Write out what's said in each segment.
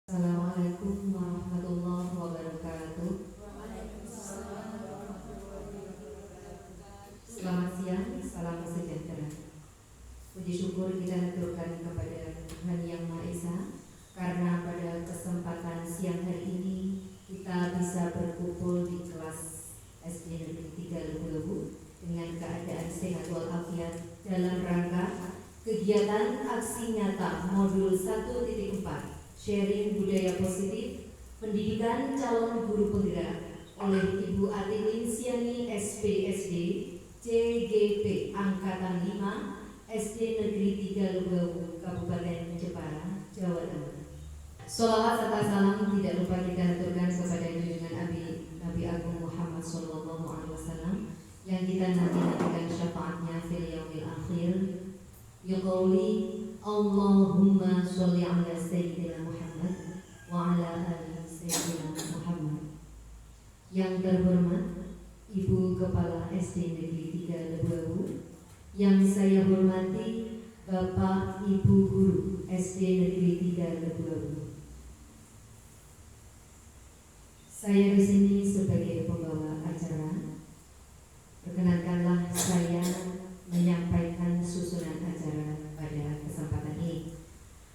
Assalamualaikum warahmatullahi wabarakatuh. Selamat siang, salam sejahtera. Puji syukur kita haturkan kepada Tuhan Yang Maha Esa, karena pada kesempatan siang hari ini kita bisa berkumpul di kelas SD Negeri 3 Lebu-Lebu dengan keadaan sehat walafiat dalam rangka kegiatan aksi nyata modul 1.4 sharing budaya positif pendidikan calon guru penggerak oleh Ibu Atimin Siani SPSD CGP Angkatan 5 SD Negeri 3 Lebu Kabupaten Jepara, Jawa Tengah. Sholawat serta salam tidak lupa kita haturkan kepada junjungan Nabi Agung Muhammad SAW yang kita nanti-nantikan syafaatnya fil yaumil akhir. Yaquli Allahumma sholli ala sayyidina Muhammad wa ala ali sayyidina Muhammad. Yang terhormat Ibu Kepala SD Negeri 3 Lebu, yang saya hormati Bapak Ibu Guru SD Negeri 3 Lebu. Saya di sini sebagai pembawa acara. Perkenankanlah saya menyampaikan susunan acara pada kesempatan ini.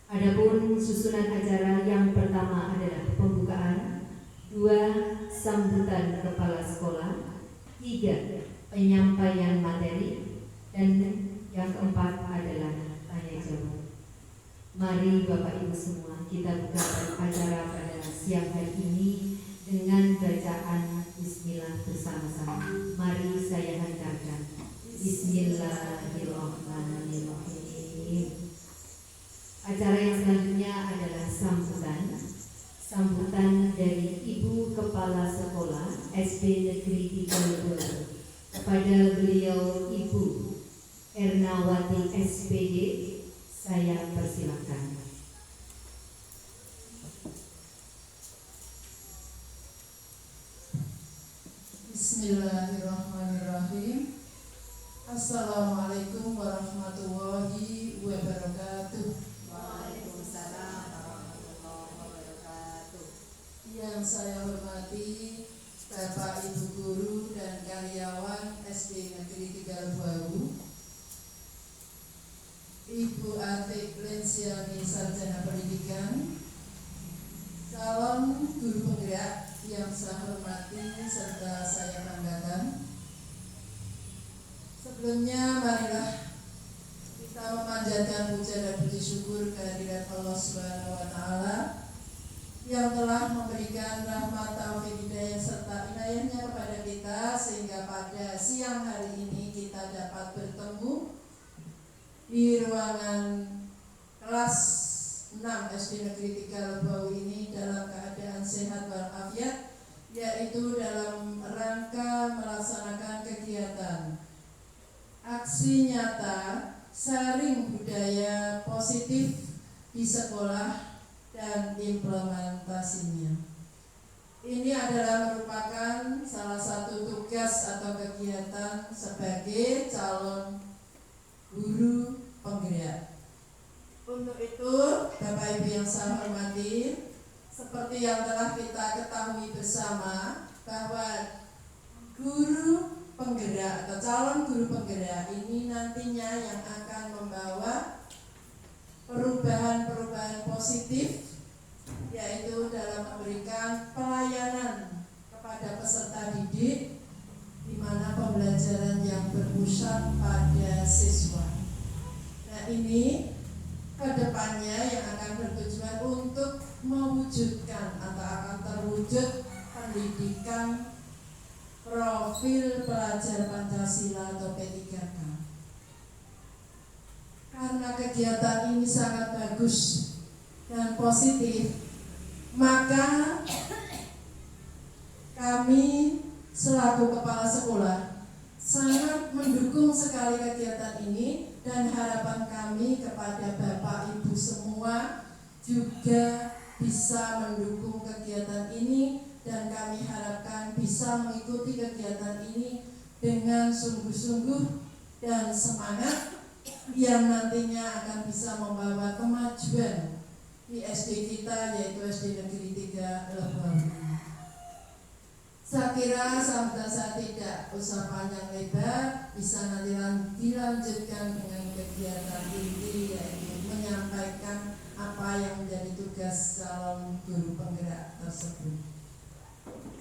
Adapun susunan acara yang pertama adalah pembukaan, 2 sambutan kepala sekolah, 3 penyampaian materi, dan yang keempat adalah tanya jawab. Mari Bapak Ibu semua kita buka acara pada siang hari ini dengan bacaan Bismillah bersama-sama. Mari saya hantarkan. Bismillahirrahmanirrahim. Acara yang selanjutnya adalah sambutan dari Ibu Kepala Sekolah SD Negeri 3 Lebu. Kepada beliau Ibu Ernawati SPD, saya persilakan. Bismillahirrahmanirrahim. Assalamualaikum warahmatullahi wabarakatuh. Waalaikumsalam warahmatullahi wabarakatuh. Yang saya hormati Bapak Ibu Guru dan karyawan SD Negeri 3 Lebu, Ibu Atik Lensiani Sarjana Pendidikan, calon guru penggerak yang saya hormati serta saya banggakan. Sebelumnya marilah kita memanjatkan puja dan puji syukur kehadirat Allah Subhanahu wa Ta'ala yang telah memberikan rahmat, taufik, hidayah serta inayahnya kepada kita, sehingga pada siang hari ini kita dapat bertemu di ruangan kelas 6 SD Negeri 3 Lebu ini dalam keadaan sehat walafiat, yaitu dalam rangka melaksanakan kegiatan aksi nyata sharing budaya positif di sekolah dan implementasinya. Ini adalah merupakan salah satu tugas atau kegiatan sebagai calon guru penggerak. Untuk itu, Bapak Ibu yang saya hormati, seperti yang telah kita ketahui bersama bahwa guru penggerak atau calon guru penggerak ini nantinya yang akan membawa perubahan-perubahan positif, yaitu dalam memberikan pelayanan kepada peserta didik, di mana pembelajaran yang berpusat pada siswa. Nah, ini kedepannya yang akan bertujuan untuk mewujudkan atau akan terwujud pendidikan profil pelajar Pancasila atau P3K. Karena kegiatan ini sangat bagus dan positif, maka kami selaku kepala sekolah sangat mendukung sekali kegiatan ini, dan harapan kami kepada Bapak Ibu semua juga bisa mendukung kegiatan ini, dan kami harapkan bisa mengikuti kegiatan ini dengan sungguh-sungguh dan semangat yang nantinya akan bisa membawa kemajuan di SD kita, yaitu SD Negeri 3 Lebong. Saya kira sampai saya tidak usah panjang lebar, bisa nanti dilanjutkan dengan kegiatan inti, yaitu menyampaikan apa yang menjadi tugas calon guru penggerak tersebut.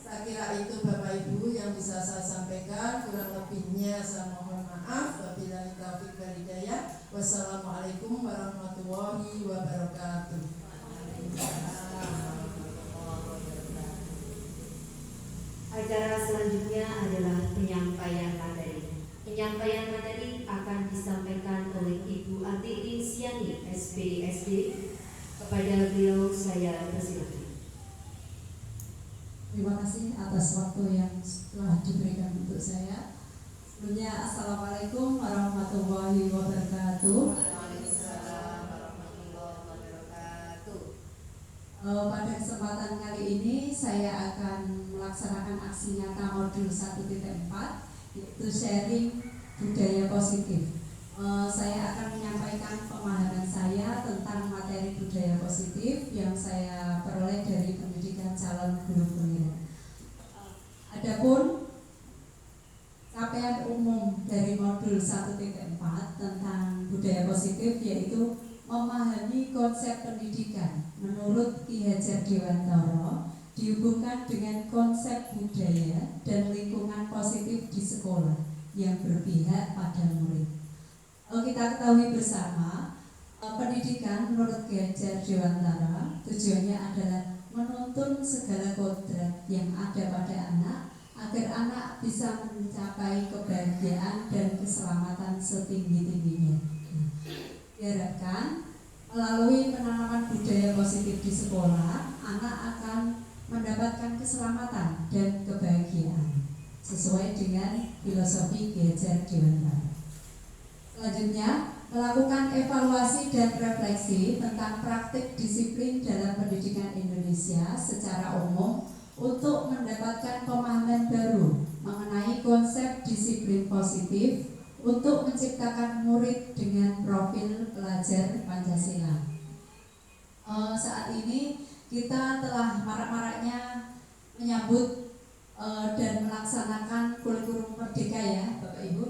Saya kira itu Bapak Ibu yang bisa saya sampaikan, kurang lebihnya saya mohon maaf. Wabillahi taufiq wal hidayah. Wassalamualaikum warahmatullahi wabarakatuh. Acara selanjutnya adalah penyampaian materi. Penyampaian materi akan disampaikan oleh Ibu Ati Insiani, SPSD. Kepada beliau saya persilakan. Terima kasih atas waktu yang telah diberikan untuk saya. Sebelumnya, Assalamualaikum warahmatullahi wabarakatuh. Pada kesempatan kali ini saya akan melaksanakan aksi nyata modul 1.4, yaitu sharing budaya positif. Saya akan menyampaikan pemahaman saya tentang materi budaya positif yang saya peroleh dari pendidikan calon guru penggerak. Adapun capaian umum dari modul 1.4 tentang budaya positif yaitu memahami konsep pendidikan menurut Ki Hajar Dewantara dihubungkan dengan konsep budaya dan lingkungan positif di sekolah yang berpihak pada murid. Kita ketahui bersama, pendidikan menurut Ki Hajar Dewantara tujuannya adalah menuntun segala kodrat yang ada pada anak agar anak bisa mencapai kebahagiaan dan keselamatan setinggi-tingginya. Diharapkan melalui penanaman budaya positif di sekolah, anak akan mendapatkan keselamatan dan kebahagiaan sesuai dengan filosofi Ki Hajar Dewantara. Selanjutnya, melakukan evaluasi dan refleksi tentang praktik disiplin dalam pendidikan Indonesia secara umum untuk mendapatkan pemahaman baru mengenai konsep disiplin positif untuk menciptakan murid dengan profil pelajar Pancasila. Saat ini kita telah marak-maraknya menyambut dan melaksanakan kurikulum merdeka ya Bapak Ibu.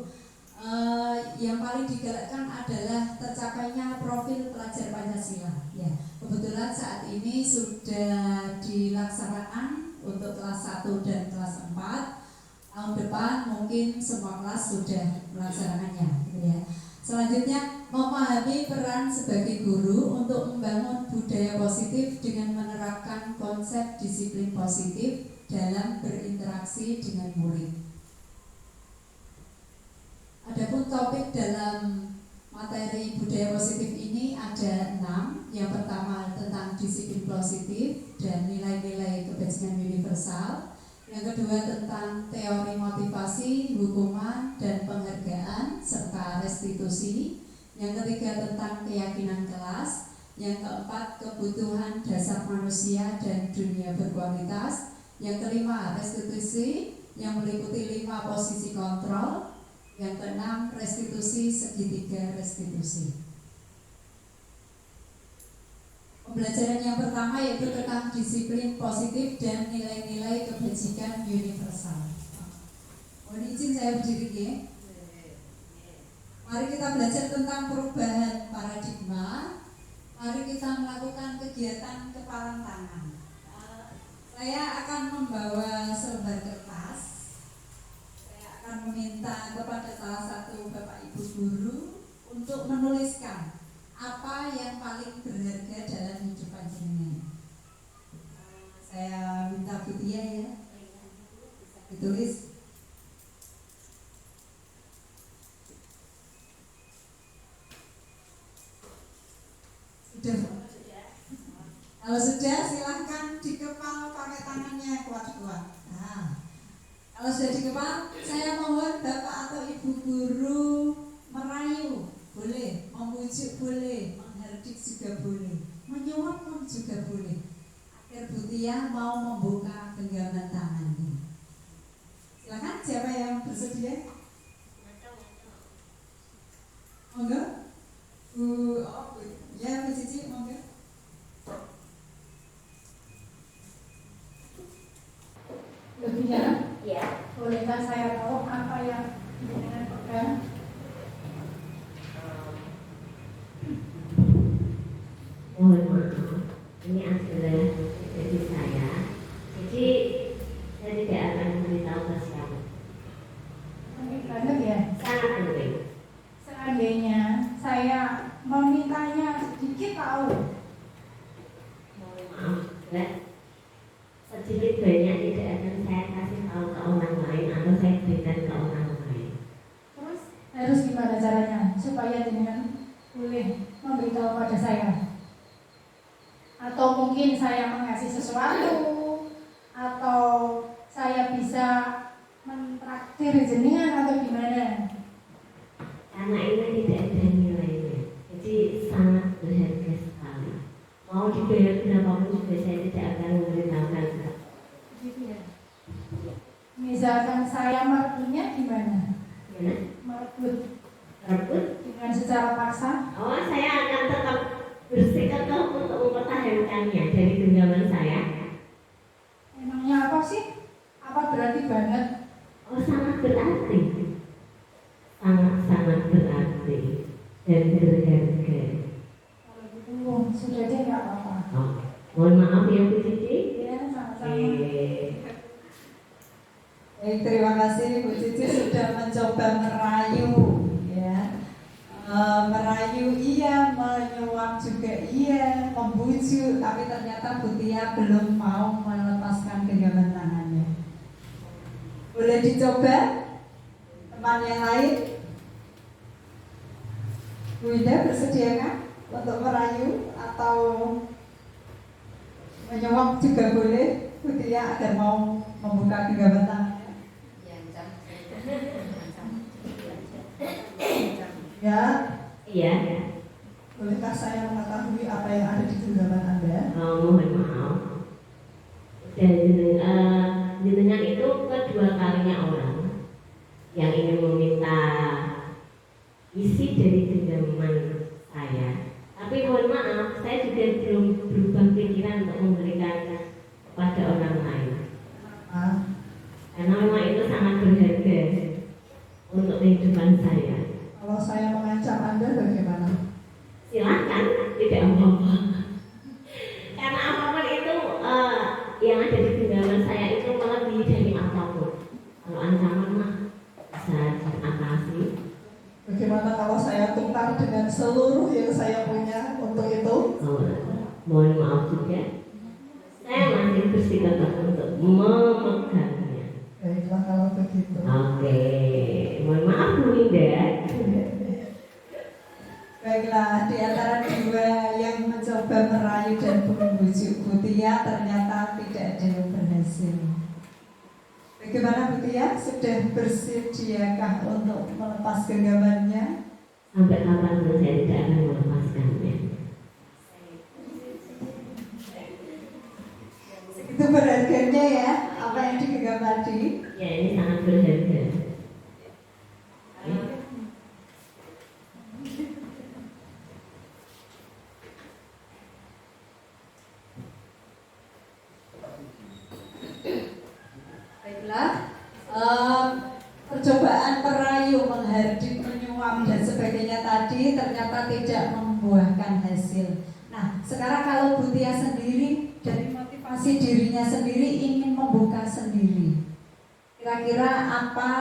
Yang paling digalakkan adalah tercapainya profil pelajar Pancasila. Ya, kebetulan saat ini sudah dilaksanakan untuk kelas 1 dan kelas 4. Tahun depan mungkin semua kelas sudah melaksanakannya, gitu ya. Selanjutnya, memahami peran sebagai guru untuk membangun budaya positif dengan menerapkan konsep disiplin positif dalam berinteraksi dengan murid. Adapun topik dalam materi budaya positif ini ada 6. Yang pertama tentang disiplin positif dan nilai-nilai kebajikan universal. Yang kedua tentang teori motivasi, hukuman, dan penghargaan, serta restitusi. Yang ketiga tentang keyakinan kelas. Yang keempat kebutuhan dasar manusia dan dunia berkualitas. Yang kelima restitusi yang meliputi 5 posisi kontrol. Yang keenam restitusi segitiga restitusi. Pembelajaran yang pertama yaitu tentang disiplin positif dan nilai-nilai kebajikan universal. Mohon izin saya berdiri ya. Mari kita belajar tentang perubahan paradigma. Mari kita melakukan kegiatan kepalan tangan. Saya akan membawa selembar kertas. Saya akan meminta kepada salah satu Bapak Ibu guru untuk menuliskan apa yang paling berharga dalam hidup panjenengan. Saya minta Bu Tia ya, ditulis. Sudah. Kalau sudah silahkan dikepal pakai tangannya kuat-kuat. Nah, kalau sudah dikepal, saya mohon Bapak atau Ibu guru merayu. Boleh, memujuk boleh, menghardik juga boleh, menyuap pun juga boleh. Agar Bu Tia mau membuka genggaman tangannya. Silakan, siapa yang bersedia? Monggo. Bu, ya Bu Cici, monggo. Buya, Ya. bolehkah saya tahu apa yang jenengan pegang? Mohon maaf, ini adalah dari saya. Jadi saya tidak akan memberitahu ke siapa. Penting banget ya. Sangat penting. Seandainya saya memintanya sedikit tahu, Mohon maaf, ya. Sedikit banyak tidak akan saya kasih tahu ke orang lain atau saya berikan ke orang lain. terus harus gimana caranya supaya jenengan boleh memberitahu pada saya? Atau mungkin saya mengasih sesuatu, atau saya bisa mentraktir jenengan atau gimana? Karena ini tidak ada nilainya, jadi sangat berharga sekali. Mau dibayar berapapun juga saya tidak akan memberitahukan. Gitu ya. Misalkan saya merebutnya gimana? Gimana? Merebut Rebut? dengan secara paksa? Oh, saya akan tetap bersikap untuk mempertahankannya dari genggaman saya. Emangnya apa sih? Apa berarti banget? Oh, sangat berarti. Sangat-sangat berarti dan berharga. Kalau gitu sudah deh nggak apa-apa. Oh, mohon maaf ya Bu Cici. Ya sama-sama. Baik, terima kasih Bu Cici sudah mencoba merayu, ya. Merayu iya, menyuap juga iya, membujuk, tapi ternyata Bu Tia belum mau melepaskan genggaman tangannya. Boleh dicoba teman yang lain? Bu Ida bersediakah untuk merayu atau menyuap juga boleh Bu Tia agar mau membuka genggaman tangannya? Ya, Iya. bolehkah saya mengetahui apa yang ada di genggaman Anda? Mohon maaf. Dan jenengan itu kedua kalinya orang yang ingin meminta isi dari genggaman saya. Tapi mohon maaf, saya juga belum berubah pikiran untuk memberikan kepada orang lain. Karena memang itu sangat berharga untuk kehidupan saya. Kalau saya mengancam Anda bagaimana? Silahkan, tidak apa-apa. Karena apapun itu yang ada di genggaman saya itu melebihi dari apapun. Kalau ancaman mah bisa diatasi. Bagaimana kalau saya tukar dengan seluruh yang saya punya untuk itu? Mohon maaf juga, saya masih bersikap untuk memegangnya. Baiklah kalau begitu. Oke, mohon maaf Bu Indah. Baiklah, di antara dua yang mencoba merayu dan membujuk Bu Tia ternyata tidak ada yang berhasil. Bagaimana Bu Tia? Sudah bersediakah untuk melepas genggamannya? Sampai kapanpun saya tidak akan melepaskannya. Itu berharganya ya, apa yang digenggam tadi? Ya, ini sangat berharga. Baiklah, percobaan merayu, menghardik, menyuap dan sebagainya tadi ternyata tidak membuahkan hasil. Nah, sekarang kalau Bu Tia sendiri dari motivasi dirinya sendiri ingin membuka sendiri, kira-kira apa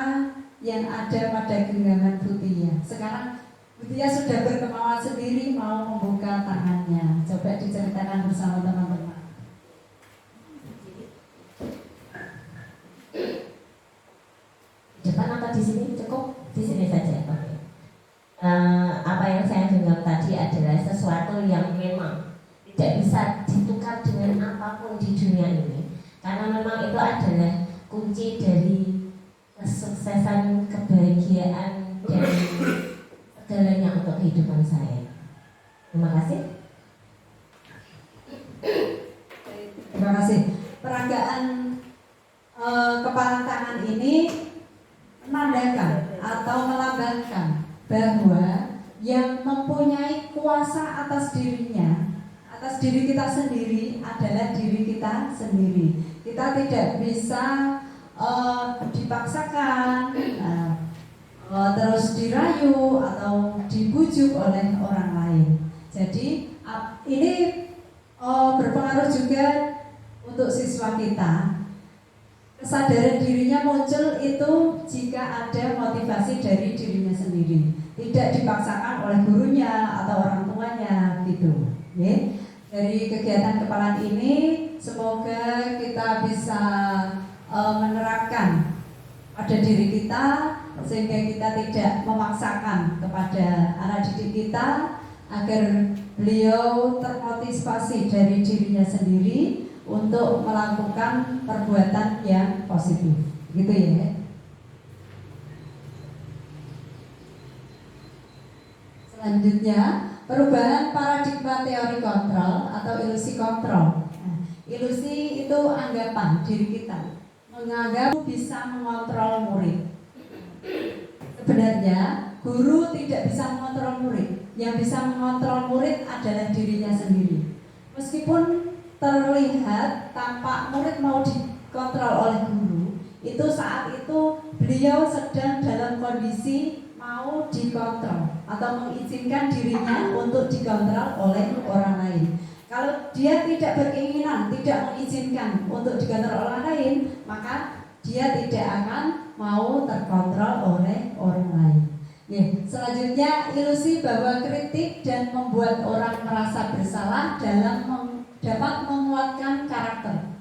yang ada pada genggaman Bu Tia? Sekarang Bu Tia sudah berkemauan sendiri mau membuka tangannya. Coba diceritakan bersama teman-teman. Depan atau di sini cukup? Di sini saja. Oke. Apa yang saya genggam tadi adalah sesuatu yang memang tidak bisa ditukar dengan apapun di dunia ini, karena memang itu adalah kunci dari kesuksesan, kebahagiaan dan segalanya untuk kehidupan saya. Terima kasih. Terima kasih. Peragaan kepala tangan ini menandakan atau melambangkan bahwa yang mempunyai kuasa atas dirinya, atas diri kita sendiri adalah diri kita sendiri. Kita tidak bisa dipaksakan, terus dirayu atau dibujuk oleh orang lain. Jadi ini berpengaruh juga untuk siswa kita. Kesadaran dirinya muncul itu jika ada motivasi dari dirinya sendiri, tidak dipaksakan oleh gurunya atau orang tuanya gitu. Okay? Dari kegiatan kepalaan ini semoga kita bisa menerapkan pada diri kita sehingga kita tidak memaksakan kepada anak didik kita agar beliau termotivasi dari dirinya sendiri untuk melakukan perbuatan yang positif, gitu ya. Selanjutnya, perubahan paradigma teori kontrol atau ilusi kontrol. Nah, ilusi itu anggapan diri kita menganggap bisa mengontrol murid. Sebenarnya, guru tidak bisa mengontrol murid. Yang bisa mengontrol murid adalah dirinya sendiri. Meskipun terlihat tampak murid mau dikontrol oleh guru, itu saat itu beliau sedang dalam kondisi mau dikontrol atau mengizinkan dirinya untuk dikontrol oleh orang lain. Kalau dia tidak berkeinginan, tidak mengizinkan untuk dikontrol orang lain, maka dia tidak akan mau terkontrol oleh orang lain. Selanjutnya, ilusi bahwa kritik dan membuat orang merasa bersalah dapat menguatkan karakter.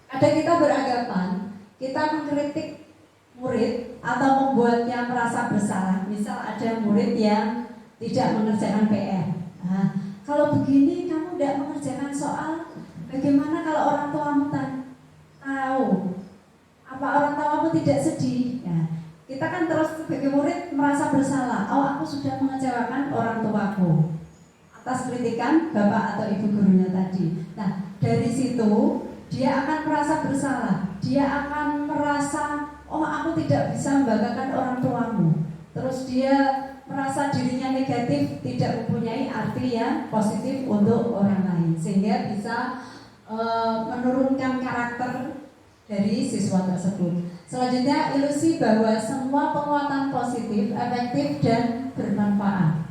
Kadang kita beranggapan kita mengkritik murid atau membuatnya merasa bersalah. Misal ada murid yang tidak mengerjakan PR. Nah, kalau begini kamu tidak mengerjakan soal, bagaimana kalau orang tuamu tahu? Apa orang tuamu tidak sedih? Ya, kita kan terus sebagai murid merasa bersalah. Oh, aku sudah mengecewakan orang tuaku atas kritikan bapak atau ibu gurunya tadi. Nah, dari situ dia akan merasa bersalah. Dia akan merasa, oh aku tidak bisa membanggakan orang tuamu. Terus dia merasa dirinya negatif, tidak mempunyai arti yang positif untuk orang lain, sehingga bisa menurunkan karakter dari siswa tersebut. Selanjutnya, ilusi bahwa semua penguatan positif, efektif dan bermanfaat.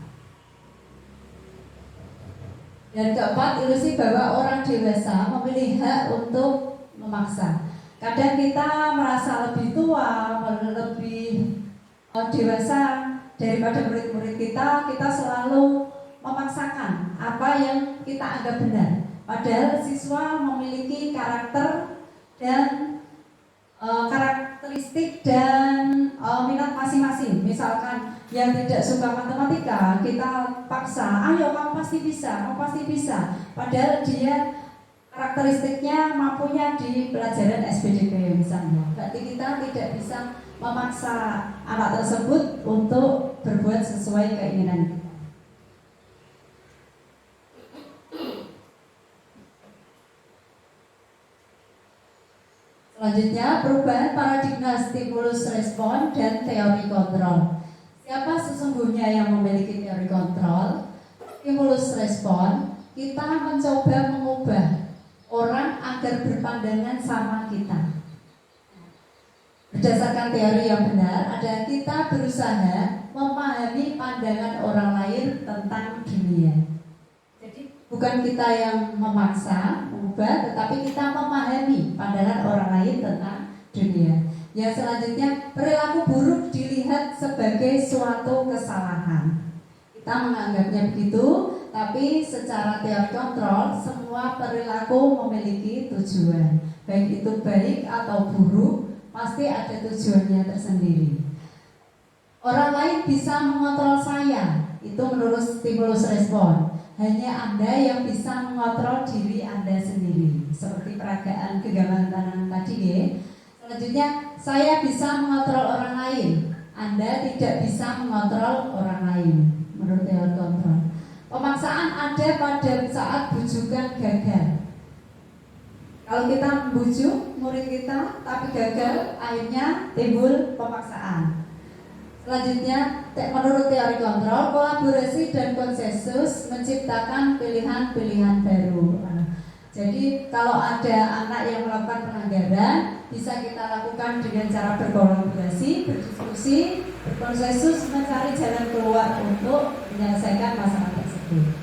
Dan keempat, ilusi bahwa orang dewasa memilih hak untuk memaksa. Kadang kita merasa lebih tua, lebih dewasa daripada murid-murid kita selalu memaksakan apa yang kita anggap benar. Padahal siswa memiliki karakter dan karakteristik dan minat masing-masing. Misalkan yang tidak suka matematika, kita paksa, ayo kamu pasti bisa. Padahal dia karakteristiknya mampunya di pelajaran SPDP misalnya. Berarti kita tidak bisa memaksa anak tersebut untuk berbuat sesuai keinginan kita. Selanjutnya, perubahan paradigma stimulus respon dan teori kontrol. Siapa sesungguhnya yang memiliki teori kontrol? Stimulus respon, kita mencoba mengubah orang agar berpandangan sama kita. Berdasarkan teori yang benar, adalah kita berusaha memahami pandangan orang lain tentang dunia. Jadi bukan kita yang memaksa mengubah, tetapi kita memahami pandangan orang lain tentang dunia. Yang selanjutnya, perilaku buruk dilihat sebagai suatu kesalahan. Kita menganggapnya begitu, tapi secara teori kontrol, semua perilaku memiliki tujuan. Baik itu baik atau buruk, pasti ada tujuannya tersendiri. Orang lain bisa mengontrol saya, itu menurut stimulus respon. Hanya Anda yang bisa mengontrol diri Anda sendiri. Seperti peragaan kegambaran tadi ya. Selanjutnya, saya bisa mengontrol orang lain. Anda tidak bisa mengontrol orang lain menurut teori kontrol. Pemaksaan ada pada saat bujukan gagal. Kalau kita membujuk murid kita tapi gagal, akhirnya timbul pemaksaan. Selanjutnya, menurut teori kontrol, kolaborasi dan konsensus menciptakan pilihan-pilihan baru. Jadi kalau ada anak yang melakukan pelanggaran, bisa kita lakukan dengan cara berkolaborasi, berdiskusi, berkonsensus, mencari jalan keluar untuk menyelesaikan masalah tersebut.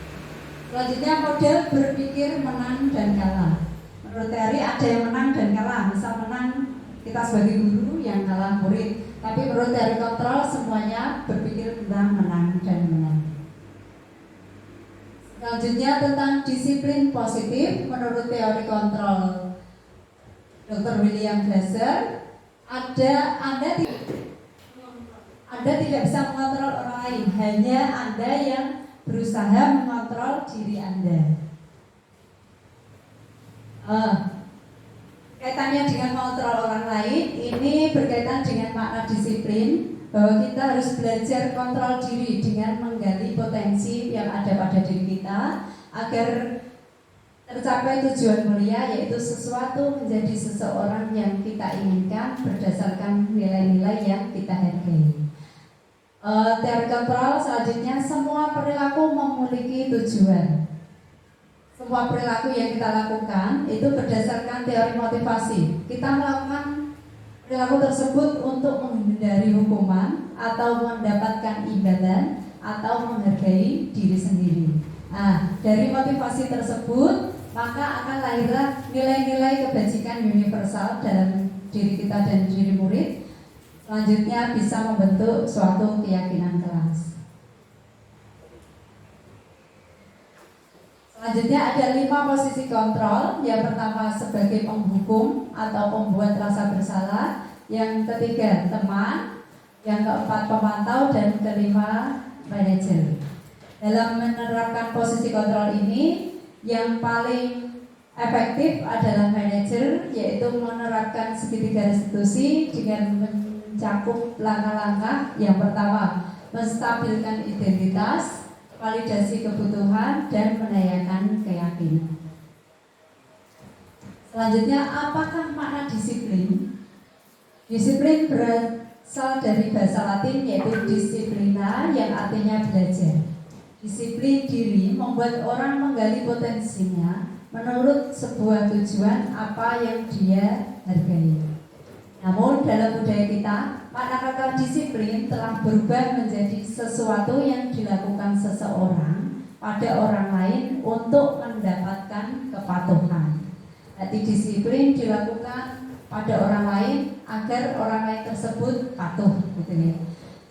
Selanjutnya model berpikir menang dan kalah. Menurut teori ada yang menang dan kalah. Misal menang kita sebagai guru, yang kalah murid. Tapi menurut teori kontrol semuanya berpikir tentang menang dan menang. Selanjutnya tentang disiplin positif. Menurut teori kontrol Dr. William Glasser, Anda tidak bisa mengontrol orang lain, hanya Anda yang berusaha mengontrol diri Anda. Kaitannya dengan mengontrol orang lain, ini berkaitan dengan makna disiplin, bahwa kita harus belajar kontrol diri dengan menggali potensi yang ada pada diri kita agar tercapai tujuan mulia, yaitu sesuatu menjadi seseorang yang kita inginkan berdasarkan nilai-nilai yang kita hargai. Teori kontrol selanjutnya, semua perilaku memiliki tujuan. Semua perilaku yang kita lakukan itu berdasarkan teori motivasi. Kita melakukan perilaku tersebut untuk menghindari hukuman atau mendapatkan imbalan atau menghargai diri sendiri. Nah, dari motivasi tersebut maka akan lahirlah nilai-nilai kebajikan universal dalam diri kita dan diri murid. Selanjutnya bisa membentuk suatu keyakinan kelas. Selanjutnya ada 5 posisi kontrol. Yang pertama sebagai penghukum atau pembuat rasa bersalah. Yang ketiga teman. Yang keempat pemantau. Dan kelima manajer. Dalam menerapkan posisi kontrol ini, yang paling efektif adalah manajer, yaitu menerapkan segitiga restitusi dengan mencakup langkah-langkah. Yang pertama, menstabilkan identitas, validasi kebutuhan, dan menanyakan keyakinan. Selanjutnya, apakah makna disiplin? Disiplin berasal dari bahasa Latin, yaitu disciplina, yang artinya belajar. Disiplin diri membuat orang menggali potensinya menurut sebuah tujuan apa yang dia hargai. Namun dalam budaya kita, makna kata disiplin telah berubah menjadi sesuatu yang dilakukan seseorang pada orang lain untuk mendapatkan kepatuhan. Jadi disiplin dilakukan pada orang lain agar orang lain tersebut patuh, gitu ya.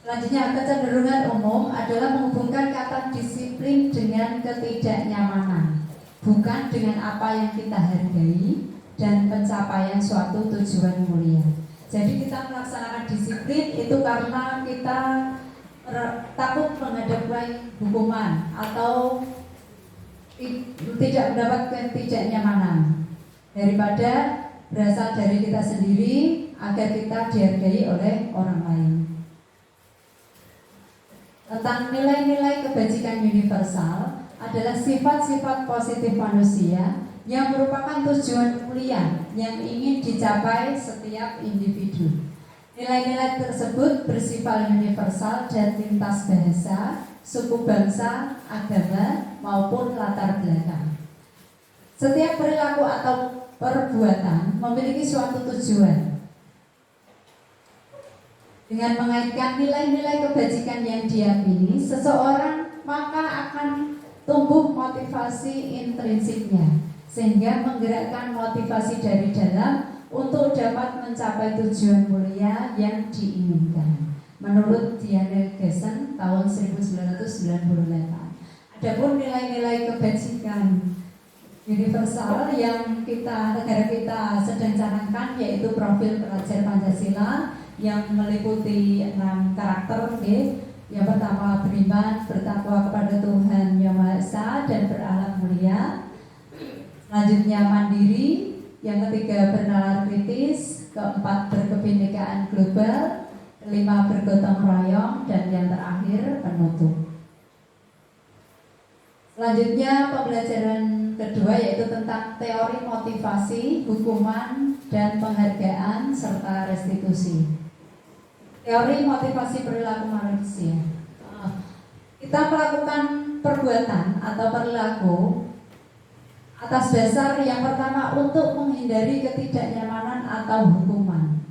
Selanjutnya, kecenderungan umum adalah menghubungkan kata disiplin dengan ketidaknyamanan, bukan dengan apa yang kita hargai dan pencapaian suatu tujuan mulia. Jadi kita melaksanakan disiplin itu karena kita takut menghadapi hukuman atau tidak mendapatkan ketidaknyamanan, daripada berasal dari kita sendiri agar kita dihargai oleh orang lain. Tentang nilai-nilai kebajikan universal adalah sifat-sifat positif manusia yang merupakan tujuan mulia yang ingin dicapai setiap individu. Nilai-nilai tersebut bersifat universal dan lintas bahasa, suku bangsa, agama, maupun latar belakang. Setiap perilaku atau perbuatan memiliki suatu tujuan. Dengan mengaitkan nilai-nilai kebajikan yang diyakini seseorang, maka akan tumbuh motivasi intrinsiknya, sehingga menggerakkan motivasi dari dalam untuk dapat mencapai tujuan mulia yang diinginkan. Menurut Diana Gessen tahun 1998. Adapun nilai-nilai kebajikan universal yang negara kita sedang canangkan, yaitu profil pelajar Pancasila yang meliputi 6 karakter. Yang pertama beriman, bertakwa kepada Tuhan Yang Maha Esa dan berakhlak mulia. Selanjutnya mandiri, yang ketiga bernalar kritis, keempat berkebinekaan global, kelima bergotong royong, dan yang terakhir penutup. Selanjutnya pembelajaran kedua yaitu tentang teori motivasi, hukuman, dan penghargaan serta restitusi. Teori motivasi perilaku manusia. Kita melakukan perbuatan atau perilaku atas dasar yang pertama untuk menghindari ketidaknyamanan atau hukuman.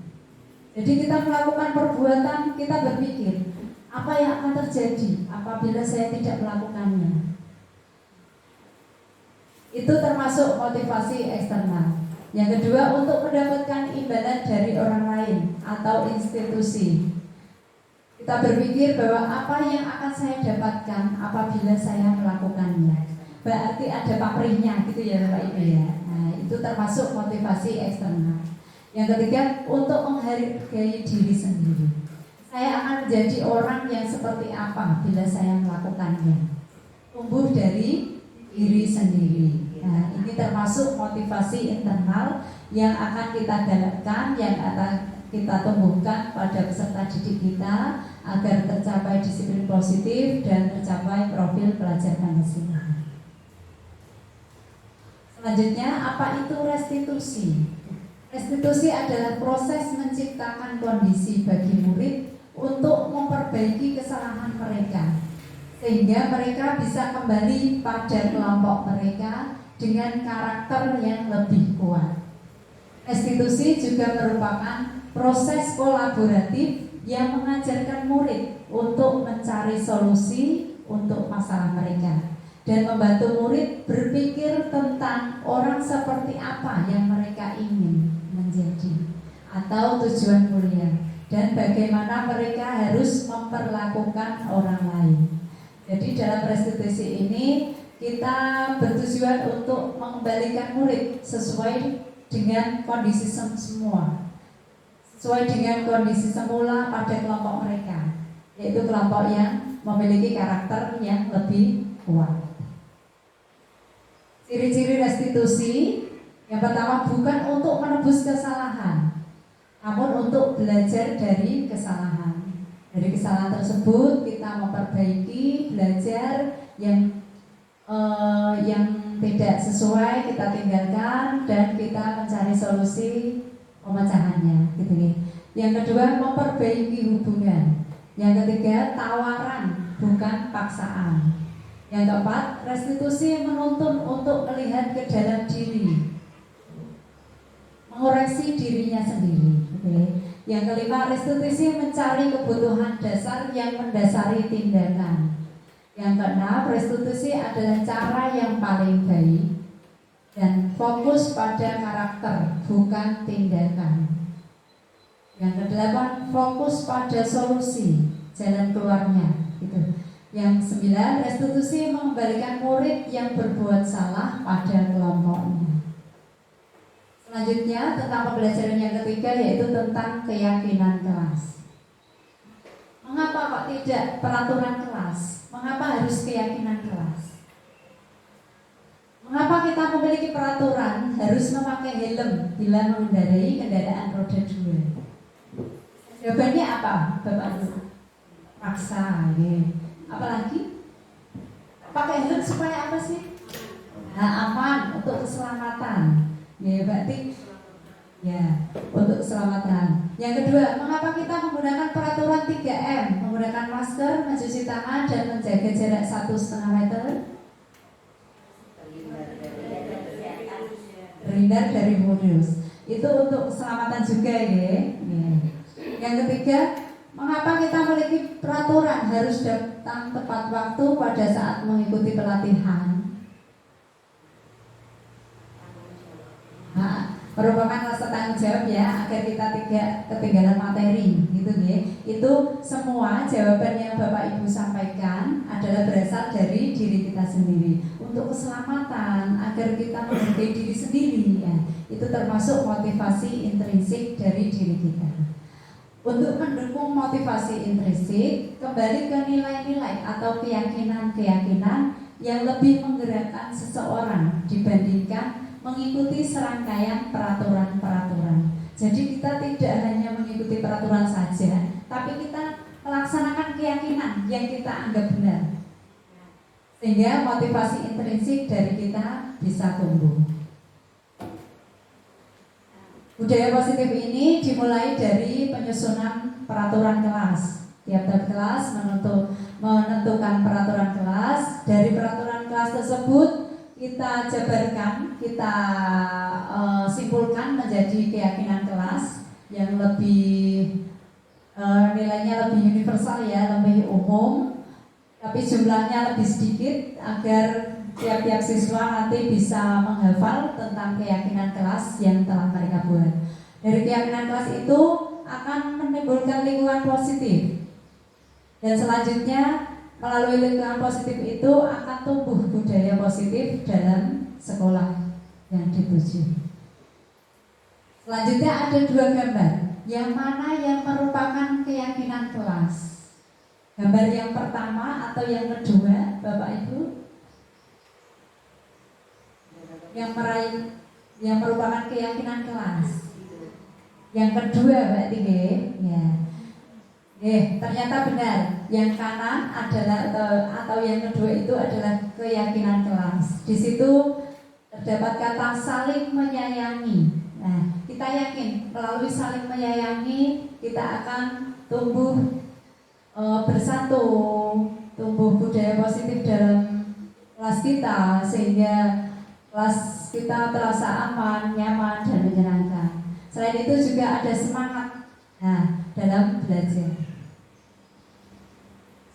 Jadi kita melakukan perbuatan, kita berpikir apa yang akan terjadi apabila saya tidak melakukannya. Itu termasuk motivasi eksternal. Yang kedua, untuk mendapatkan imbalan dari orang lain atau institusi. Kita berpikir bahwa apa yang akan saya dapatkan apabila saya melakukannya. Berarti ada pamrihnya gitu ya Bapak Ibu ya. Nah, itu termasuk motivasi eksternal. Yang ketiga, untuk menghargai diri sendiri. Saya akan menjadi orang yang seperti apa bila saya melakukannya. Tumbuh dari diri sendiri. Nah, ini termasuk motivasi internal yang akan kita galakkan, yang akan kita tumbuhkan pada peserta didik kita agar tercapai disiplin positif dan tercapai profil pelajar Pancasila. Selanjutnya, apa itu restitusi? Restitusi adalah proses menciptakan kondisi bagi murid untuk memperbaiki kesalahan mereka, sehingga mereka bisa kembali pada kelompok mereka dengan karakter yang lebih kuat. Restitusi juga merupakan proses kolaboratif yang mengajarkan murid untuk mencari solusi untuk masalah mereka dan membantu murid berpikir tentang orang seperti apa yang mereka ingin menjadi atau tujuan mulia dan bagaimana mereka harus memperlakukan orang lain. Jadi dalam restitusi ini kita bertujuan untuk mengembalikan murid sesuai dengan kondisi semua, sesuai dengan kondisi semula pada kelompok mereka, yaitu kelompok yang memiliki karakter yang lebih kuat. Ciri-ciri restitusi yang pertama, bukan untuk menebus kesalahan, namun untuk belajar dari kesalahan. Dari kesalahan tersebut kita memperbaiki, belajar yang tidak sesuai kita tinggalkan dan kita mencari solusi pemecahannya, gitu ya. Yang kedua, memperbaiki hubungan. Yang ketiga, tawaran bukan paksaan. Yang keempat, restitusi menuntun untuk melihat ke dalam diri, mengoreksi dirinya sendiri, gitu ya. Yang kelima, restitusi mencari kebutuhan dasar yang mendasari tindakan. Yang keenam, restitusi adalah cara yang paling baik dan fokus pada karakter, bukan tindakan. Yang kedelapan, fokus pada solusi, jalan keluarnya, gitu. Yang sembilan, restitusi mengembalikan murid yang berbuat salah pada kelompoknya. Selanjutnya tentang pembelajaran yang ketiga, yaitu tentang keyakinan kelas. Mengapa kok tidak peraturan kelas? Mengapa harus keyakinan kelas? Mengapa kita memiliki peraturan harus memakai helm bila mengendarai kendaraan roda 2? Jawabannya apa, Bapak Ibu? Paksa, ya. Apalagi? Pakai helm supaya apa sih? Nah, aman, untuk keselamatan. Ya, berarti ya, untuk keselamatan. Yang kedua, mengapa kita menggunakan peraturan 3M? Menggunakan masker, mencuci tangan, dan menjaga jarak 1,5 meter. Terhindar dari virus. Itu untuk keselamatan juga ya. Yang ketiga, mengapa kita memiliki peraturan harus datang tepat waktu pada saat mengikuti pelatihan? Nah, merupakan rasa tanggung jawab ya, agar kita tidak ketinggalan materi, gitu ya. Itu semua jawaban yang Bapak Ibu sampaikan adalah berasal dari diri kita sendiri untuk keselamatan, agar kita menghargai diri sendiri ya. Itu termasuk motivasi intrinsik dari diri kita. Untuk mendukung motivasi intrinsik, kembali ke nilai-nilai atau keyakinan-keyakinan yang lebih menggerakkan seseorang dibandingkan mengikuti serangkaian peraturan-peraturan. Jadi kita tidak hanya mengikuti peraturan saja, tapi kita melaksanakan keyakinan yang kita anggap benar, sehingga motivasi intrinsik dari kita bisa tumbuh. Budaya positif ini dimulai dari penyusunan peraturan kelas. Tiap-tiap kelas menentukan peraturan kelas. Dari peraturan kelas tersebut kita jabarkan, kita simpulkan menjadi keyakinan kelas yang lebih nilainya lebih universal ya, lebih umum, tapi jumlahnya lebih sedikit agar tiap-tiap siswa nanti bisa menghafal tentang keyakinan kelas yang telah mereka buat. Dari keyakinan kelas itu akan menimbulkan lingkungan positif, dan selanjutnya melalui lingkungan positif itu akan tumbuh budaya positif dalam sekolah yang dituju. Selanjutnya ada 2 gambar, yang mana yang merupakan keyakinan kelas. Gambar yang pertama atau yang kedua, Bapak Ibu? Yang merupakan keyakinan kelas. Yang kedua, Mbak Tinggi, ya. Ternyata benar. Yang kanan adalah atau yang kedua itu adalah keyakinan kelas. Di situ terdapat kata saling menyayangi. Nah, kita yakin melalui saling menyayangi kita akan tumbuh bersatu, tumbuh budaya positif dalam kelas kita sehingga kelas kita terasa aman, nyaman, dan menyenangkan. Selain itu juga ada semangat dalam belajar.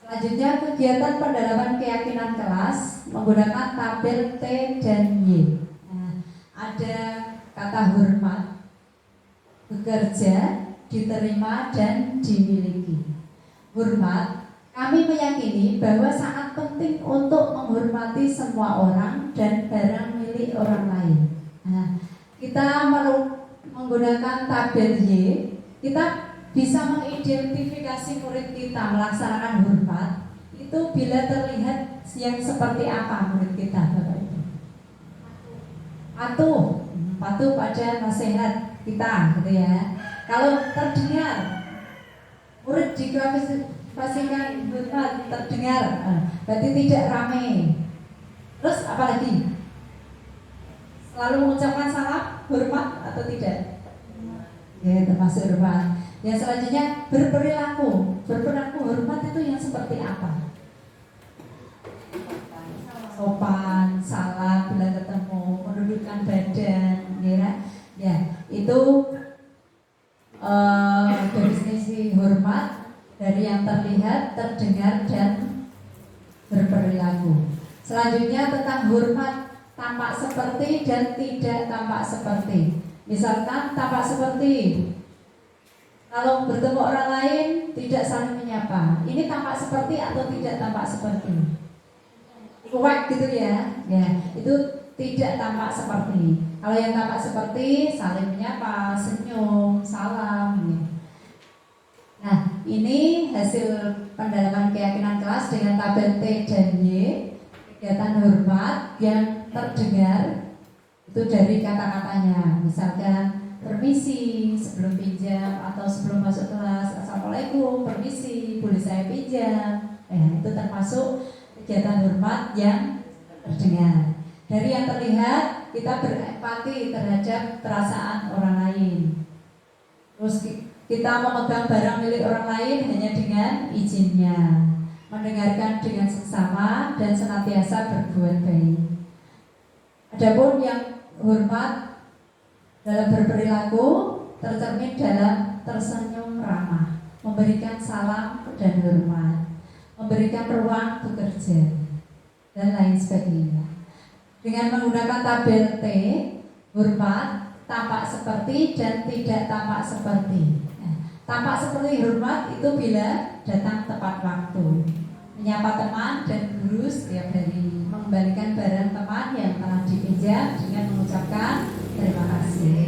Selanjutnya kegiatan pendalaman keyakinan kelas menggunakan tabel T dan Y. Ada kata hormat, bekerja, diterima, dan dimiliki. Hormat, kami meyakini bahwa sangat penting untuk menghormati semua orang dan barang milik orang lain. Kita menggunakan tabel Y, kita bisa mengidentifikasi murid kita melaksanakan hormat itu bila terlihat yang seperti apa murid kita, Bapak Ibu. Patuh pada nasihat kita, gitu ya. Kalau terdengar murid diklasifikasikan hormat, terdengar, berarti tidak ramai. Terus apa lagi? Selalu mengucapkan salam, hormat atau tidak? Ya, termasuk hormat. Yang selanjutnya berperilaku hormat itu yang seperti apa? Sopan, salam bila ketemu, menundukkan badan, ya itu definisi hormat dari yang terlihat, terdengar, dan berperilaku. Selanjutnya tentang hormat tampak seperti dan tidak tampak seperti. Misalkan tampak seperti kalau bertemu orang lain tidak saling menyapa. Ini tampak seperti atau tidak tampak seperti? Cuek gitu ya. Itu tidak tampak seperti. Kalau yang tampak seperti saling menyapa, senyum, salam. Nah, ini hasil pendalaman keyakinan kelas dengan tabel T dan Y. Kegiatan hormat yang terdengar itu dari kata-katanya. Misalkan permisi sebelum pinjam atau sebelum masuk kelas, assalamualaikum, permisi, boleh saya pinjam. Itu termasuk kegiatan hormat yang terdengar. Dari yang terlihat kita berempati terhadap perasaan orang lain. Terus kita memegang barang milik orang lain hanya dengan izinnya, mendengarkan dengan seksama dan senantiasa berbuat baik. Adapun yang hormat dalam berperilaku tercermin dalam tersenyum ramah, memberikan salam dan hormat, memberikan ruang bekerja, dan lain sebagainya. Dengan menggunakan tabel T, hormat tampak seperti dan tidak tampak seperti. Tampak seperti hormat itu bila datang tepat waktu, menyapa teman dan guru setiap hari, mengembalikan barang teman yang telah dipinjam dengan mengucapkan terima kasih.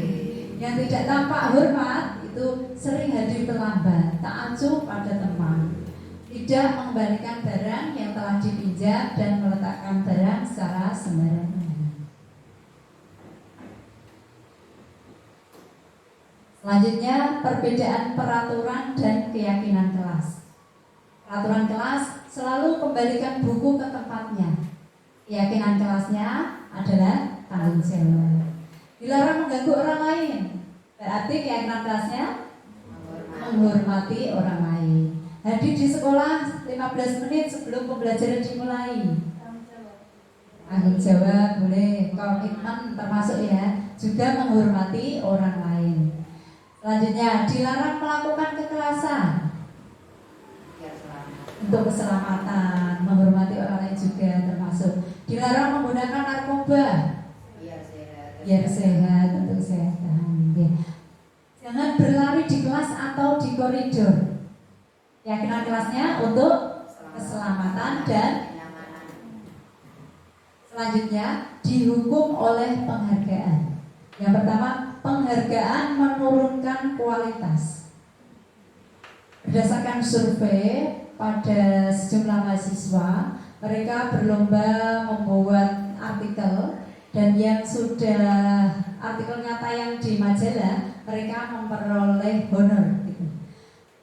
Yang tidak tampak hormat itu sering hadir terlambat, tak acuh pada teman, tidak mengembalikan barang yang telah dipinjam dan meletakkan barang secara sembarangan. Selanjutnya perbedaan peraturan dan keyakinan kelas. Peraturan kelas selalu kembalikan buku ke tempatnya. Keyakinan kelasnya adalah tanggung jawab. Dilarang mengganggu orang lain. Berarti keyakinan kelasnya menghormati orang lain. Hadir di sekolah 15 menit sebelum pembelajaran dimulai. Tanggung jawab boleh, komitmen termasuk ya, juga menghormati orang lain. Selanjutnya, dilarang melakukan kekerasan untuk keselamatan, menghormati orang lain juga termasuk. Dilarang menggunakan narkoba biar sehat, untuk kesehatan ya. Jangan berlari di kelas atau di koridor. Keyakinan kelasnya untuk keselamatan dan selanjutnya dihukum oleh penghargaan. Yang pertama, penghargaan menurunkan kualitas. Berdasarkan survei pada sejumlah mahasiswa, mereka berlomba membuat artikel, dan yang sudah artikelnya tayang di majalah, mereka memperoleh honor gitu.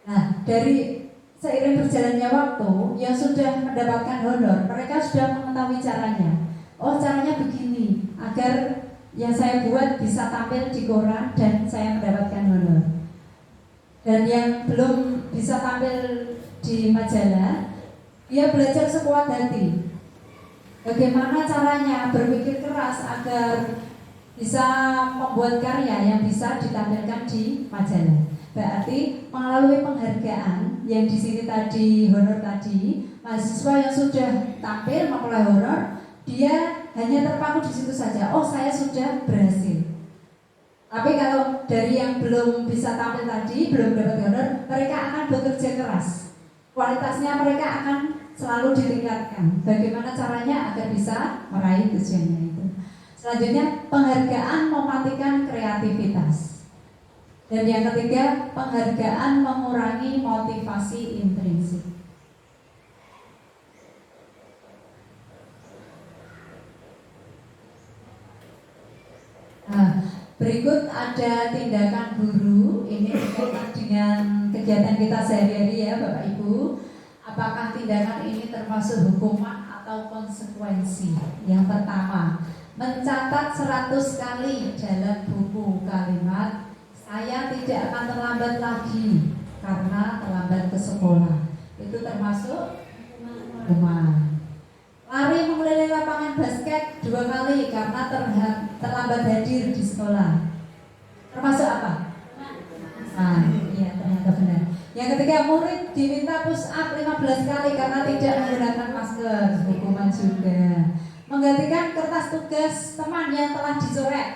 Nah, dari seiring berjalannya waktu, yang sudah mendapatkan honor, mereka sudah mengetahui caranya. Oh, caranya begini, agar yang saya buat bisa tampil di koran dan saya mendapatkan honor. Dan yang belum bisa tampil di majalah, dia belajar sekuat hati. Bagaimana caranya berpikir keras agar bisa membuat karya yang bisa ditampilkan di majalah. Berarti melalui penghargaan yang di sini tadi honor tadi, mahasiswa yang sudah tampil memperoleh honor, dia hanya terpaku di situ saja. Oh, saya sudah berhasil. Tapi kalau dari yang belum bisa tampil tadi, belum dapat honor, mereka akan bekerja keras. Kualitasnya mereka akan selalu ditingkatkan. Bagaimana caranya agar bisa meraih tujuannya itu. Selanjutnya, penghargaan mematikan kreativitas. Dan yang ketiga, penghargaan mengurangi motivasi intrinsik. Nah, berikut ada tindakan guru. Ini berkaitan dengan kegiatan kita sehari-hari ya Bapak Ibu. Apakah tindakan ini termasuk hukuman atau konsekuensi? Yang pertama, mencatat 100 kali dalam buku kalimat "Saya tidak akan terlambat lagi karena terlambat ke sekolah". Itu termasuk hukuman. Lari mengelilingi lapangan basket 2 kali karena terlambat hadir di sekolah. Termasuk apa? Nah, iya ternyata benar. Yang ketiga, murid diminta push up 15 kali karena tidak menggunakan masker. Hukuman juga. Menggantikan kertas tugas teman yang telah dicoret.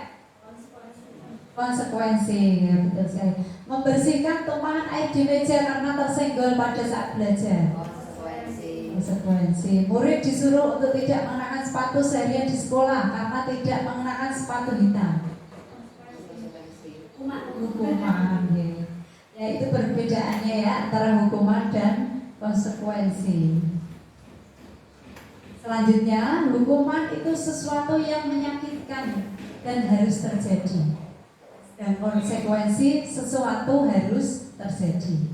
Konsekuensi, ya betul sekali. Membersihkan tumpahan air di meja karena tersenggol pada saat belajar. Konsekuensi. Murid disuruh untuk tidak mengenakan sepatu seharian di sekolah karena tidak mengenakan sepatu hitam. Hukuman. Ya itu perbedaannya ya antara hukuman dan konsekuensi. Selanjutnya, hukuman itu sesuatu yang menyakitkan dan harus terjadi. Dan konsekuensi sesuatu harus terjadi.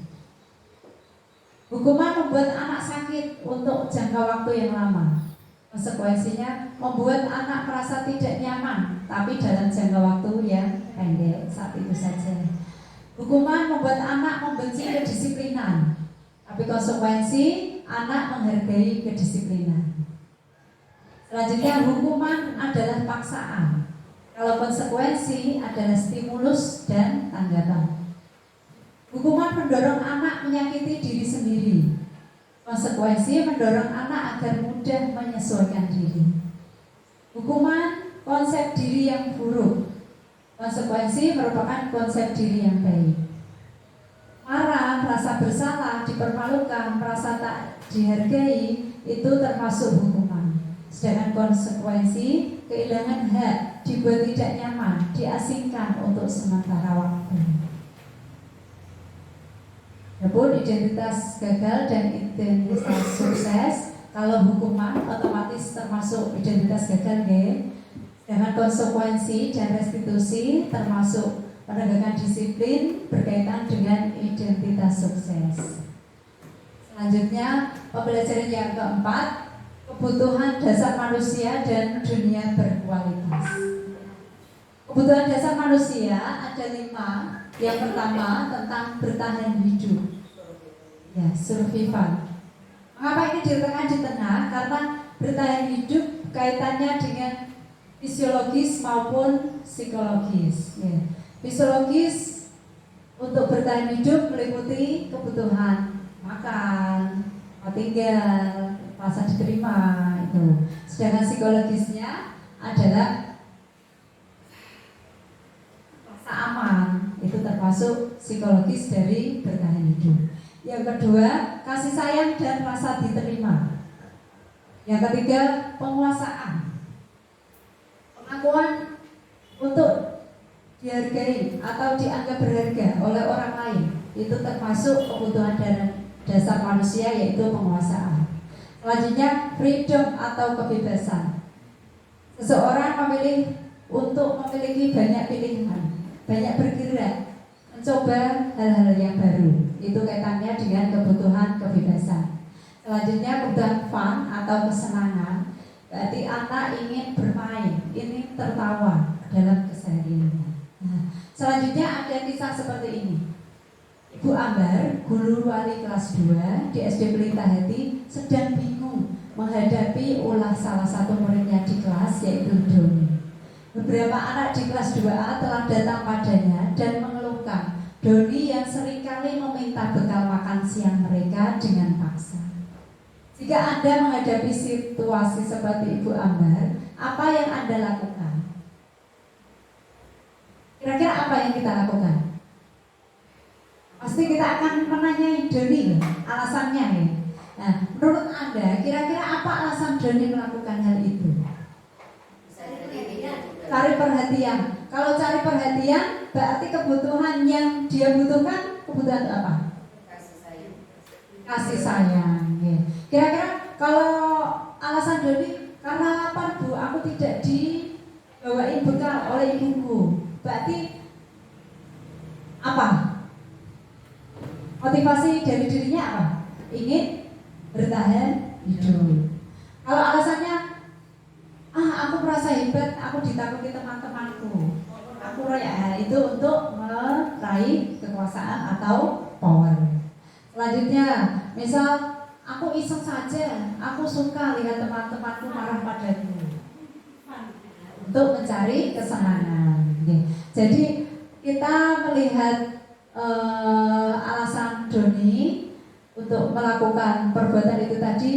Hukuman membuat anak sakit untuk jangka waktu yang lama. Konsekuensinya membuat anak merasa tidak nyaman, tapi dalam jangka waktu yang pendek, saat itu saja. Hukuman membuat anak membenci kedisiplinan, tapi konsekuensi anak menghargai kedisiplinan. Selanjutnya, hukuman adalah paksaan. Kalau konsekuensi adalah stimulus dan tanggapan. Hukuman mendorong anak menyakiti diri sendiri. Konsekuensi mendorong anak agar mudah menyesuaikan diri. Hukuman konsep diri yang buruk. Konsekuensi merupakan konsep diri yang baik. Marah, merasa bersalah, dipermalukan, merasa tak dihargai, itu termasuk hukuman. Sedangkan konsekuensi kehilangan hak, dibuat tidak nyaman, diasingkan untuk sementara waktu. Adapun identitas gagal dan identitas sukses, kalau hukuman otomatis termasuk identitas gagal ya. Dengan konsekuensi dan restitusi termasuk penegakan disiplin berkaitan dengan identitas sukses. Selanjutnya, pembelajaran yang keempat, kebutuhan dasar manusia dan dunia berkualitas. Kebutuhan dasar manusia ada 5. Yang pertama tentang bertahan hidup, ya survival. Mengapa ini diletakkan di tengah? Karena bertahan hidup kaitannya dengan fisiologis maupun psikologis. Ya. Fisiologis untuk bertahan hidup meliputi kebutuhan makan, tempat tinggal, rasa diterima itu. Sedangkan psikologisnya adalah rasa aman, itu termasuk psikologis dari bertahan hidup. Yang kedua, kasih sayang dan rasa diterima. Yang ketiga, penguasaan. Pengakuan untuk dihargai atau dianggap berharga oleh orang lain, itu termasuk kebutuhan dasar manusia, yaitu penguasaan. Selanjutnya, freedom atau kebebasan. Seseorang memilih untuk memiliki banyak pilihan, banyak bergerak, mencoba hal-hal yang baru. Itu kaitannya dengan kebutuhan kebebasan. Selanjutnya, kebutuhan fun atau kesenangan. Berarti anak ingin bermain, ingin tertawa dalam kesehariannya. Nah, selanjutnya ada kisah seperti ini. Ibu Ambar, guru wali kelas 2 di SD Pelita Hati, sedang bingung menghadapi ulah salah satu muridnya di kelas, yaitu Doni. Beberapa anak di kelas 2A telah datang padanya dan mengeluhkan Doni yang seringkali meminta bekal makan siang mereka dengan paksa. Jika Anda menghadapi situasi seperti Ibu Ambar, apa yang Anda lakukan? Kira-kira apa yang kita lakukan? Pasti kita akan menanyai Doni, alasannya ya. Nah, menurut Anda, kira-kira apa alasan Doni melakukan hal itu? Cari perhatian. Kalau cari perhatian, berarti kebutuhan yang dia butuhkan, kebutuhan apa? Kasih sayang. Ya. Kira-kira kalau alasan Doni, karena lapar Bu, aku tidak dibawain bekal oleh ibuku, berarti apa? Motivasi dari dirinya apa? Ingin bertahan hidup. Kalau alasannya, aku merasa hebat, aku ditakuti teman-temanku, aku ya itu untuk meraih kekuasaan atau power. Selanjutnya, misal aku iseng saja, aku suka lihat teman-temanku marah padaku, untuk mencari kesenangan. Jadi kita melihat alasan Doni untuk melakukan perbuatan itu tadi,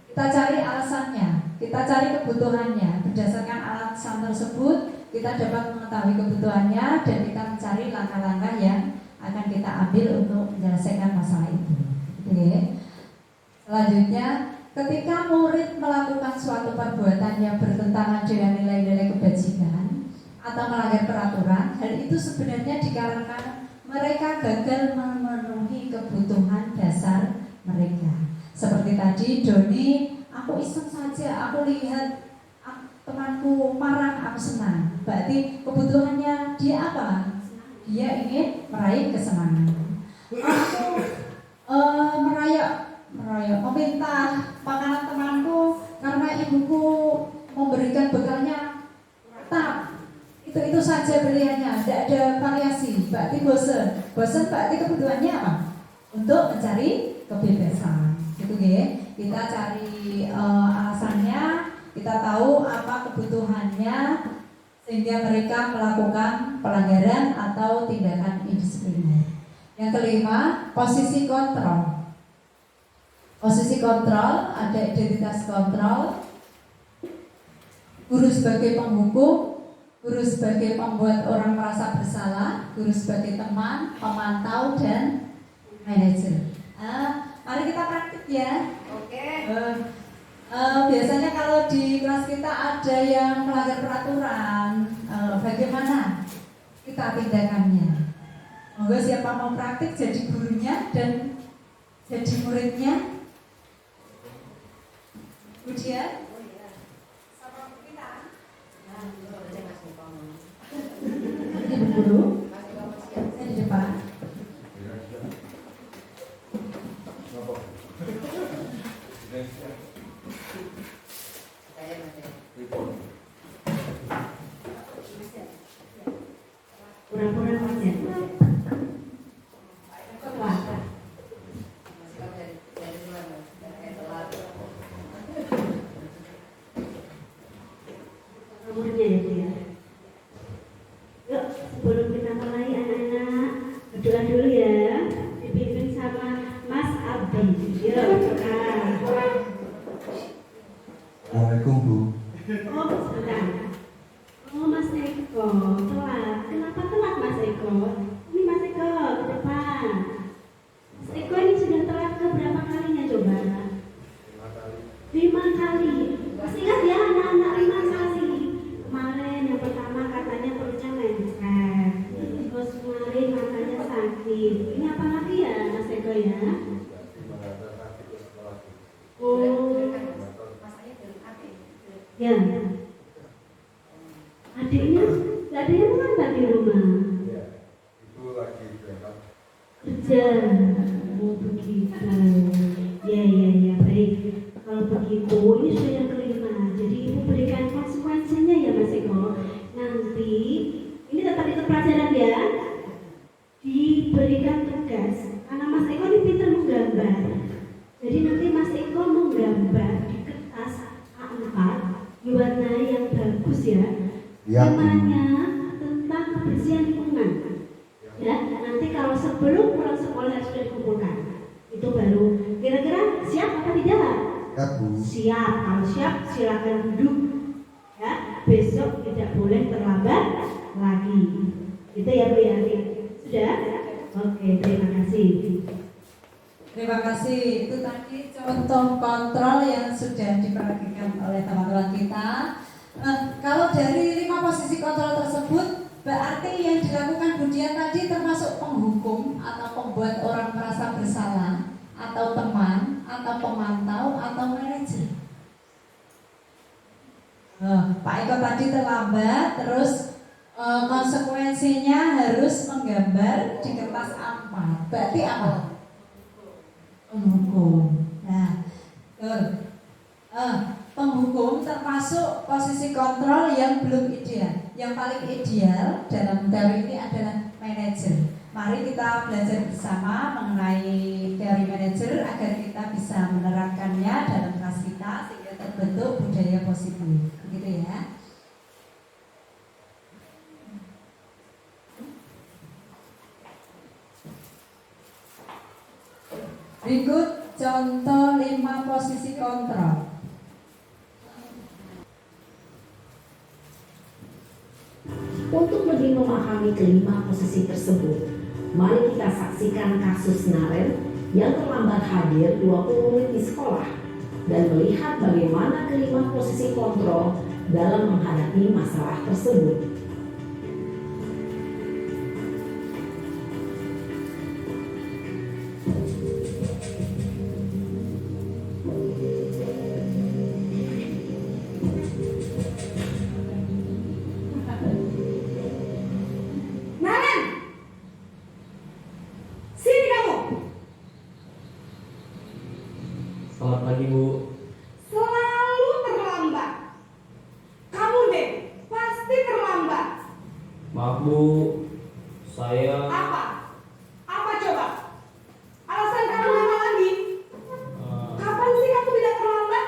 kita cari alasannya, kita cari kebutuhannya. Berdasarkan alasan tersebut, kita dapat mengetahui kebutuhannya dan kita mencari langkah-langkah yang akan kita ambil untuk menyelesaikan masalah itu. Oke. Selanjutnya, ketika murid melakukan suatu perbuatan yang bertentangan dengan nilai-nilai kebajikan atau melanggar peraturan, hal itu sebenarnya dikarenakan mereka gagal memenuhi kebutuhan dasar mereka. Seperti tadi, Doni, aku iseng saja, aku lihat temanku marah, aku senang. Berarti kebutuhannya dia apa? Dia ingin meraih kesenangan. Aku meminta makanan temanku karena ibuku memberikan bekalnya tetap. Itu saja pilihannya, tidak ada variasi. Berarti bosan berarti kebutuhannya apa? Untuk mencari kebebasan. Gitu ya. Kita cari alasannya, kita tahu apa kebutuhannya, sehingga mereka melakukan pelanggaran atau tindakan indisipliner. Yang kelima, posisi kontrol. Posisi kontrol, ada identitas kontrol. Guru sebagai penghukum, guru sebagai pembuat orang merasa bersalah, guru sebagai teman, pemantau, dan manajer. Mari kita praktik ya. Oke. Biasanya kalau di kelas kita ada yang melanggar peraturan, bagaimana kita tindakannya? Monggo siapa mau praktik jadi gurunya dan jadi muridnya? Ujian? Sama kita? Ibu guru? Saya di depan. Kurang-kurang aja. nomornya ya Bu ya. Yuk, sebelum kita mulai anak-anak berdoa dulu ya, dipimpin sama Mas Abdi. Yuk, doa. Assalamualaikum Bu. Oh, sebentar. Oh, Mas Eko, telat. Kenapa telat Mas Eko? Ini Mas Eko, ke depan. Mas Eko ini sudah telat ke berapa kalinya coba? 5 kali. Masih ingat ya anak-anak 5 kali. Kemarin yang pertama katanya perutnya mencret. Terus kemarin matanya sakit. Ini apa lagi ya Mas Eko ya? Oh, ya. Adiknya, nggak ada yang mengantar di rumah. Ibu lagi berangkat. Kerja. Oh begitu. Ya, baik. Kalau begitu, ini sudah yang kelima. Jadi ibu berikan konsekuensinya ya Mas Eko. Nanti, ini tetap ikut pelajaran ya. Diberikan tugas. Karena Mas Eko ini pintar menggambar. Jadi nanti Mas Eko menggambar di kertas A4 warna yang bagus ya. Ya, Bu. Temanya tentang kebersihan lingkungan. Ya, nanti kalau sebelum pulang sekolah sudah dikumpulkan. Itu baru. Kira-kira siap apa tidak? Ya Bu. Siap. Kalau siap silakan duduk. Ya, besok tidak boleh terlambat lagi. Itu ya Bu ya. Sudah? Oke, terima kasih. Terima kasih. Itu tadi contoh kontrol yang sudah diperhatikan oleh teman-teman kita. Kalau dari 5 posisi kontrol tersebut, berarti yang dilakukan Bu Dian tadi termasuk penghukum atau pembuat orang merasa bersalah, atau teman, atau pemantau, atau manajer. Pak Eko tadi terlambat, terus konsekuensinya harus menggambar di kertas A4. Berarti apa? Penghukum. Nah, penghukum termasuk posisi kontrol yang belum ideal. Yang paling ideal dalam teori ini adalah manajer. Mari kita belajar bersama mengenai teori manajer agar kita bisa menerapkannya dalam kelas kita sehingga terbentuk budaya positif. Begitu ya. Berikut contoh 5 posisi kontrol. Untuk lebih memahami kelima posisi tersebut, mari kita saksikan kasus Naren yang terlambat hadir 20 menit di sekolah dan melihat bagaimana kelima posisi kontrol dalam menghadapi masalah tersebut. Selamat pagi Bu. Selalu terlambat. Kamu deh, pasti terlambat. Maaf Bu, saya Apa? Apa coba? Alasan kamu apa lagi? Kapan sih kamu tidak terlambat?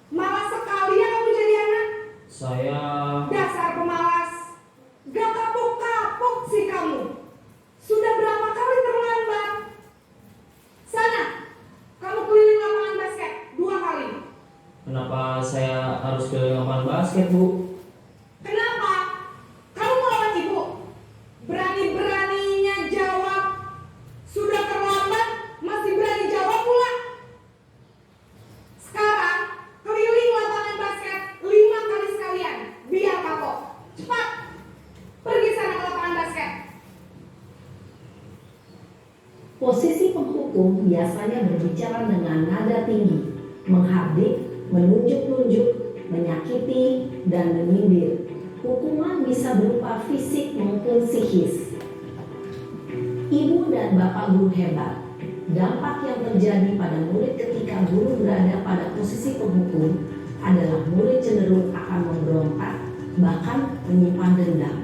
Malas sekali ya kamu jadi anak. saya Dasar pemalas. Gak kapok-kapok sih kamu. Sudah berapa kali terlambat? Sana, kamu keliling lapangan basket 2 kali. kenapa saya harus ke lapangan basket Bu? Kenapa? Kamu melawan ibu. Berani-beraninya jawab. Sudah terlambat, masih berani jawab pula. Sekarang, keliling lapangan basket 5 kali sekalian. Biar kapok. Cepat. Pergi sana ke lapangan basket. Posisi penghukum biasanya berbicara dengan nada tinggi, menghardik, menunjuk-nunjuk, menyakiti, dan menyindir. Hukuman bisa berupa fisik maupun psikis. Ibu dan bapak guru hebat. Dampak yang terjadi pada murid ketika guru berada pada posisi penghukum adalah murid cenderung akan memberontak, bahkan menyimpan dendam.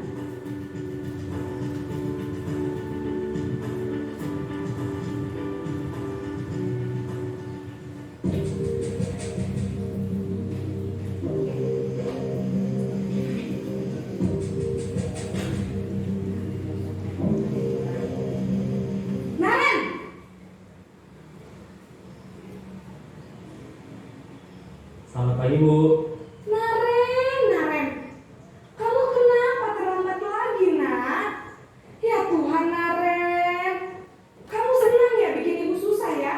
Bu. Naren, kamu kenapa terlambat lagi, nak? Ya Tuhan, Naren, kamu senang ya bikin ibu susah ya?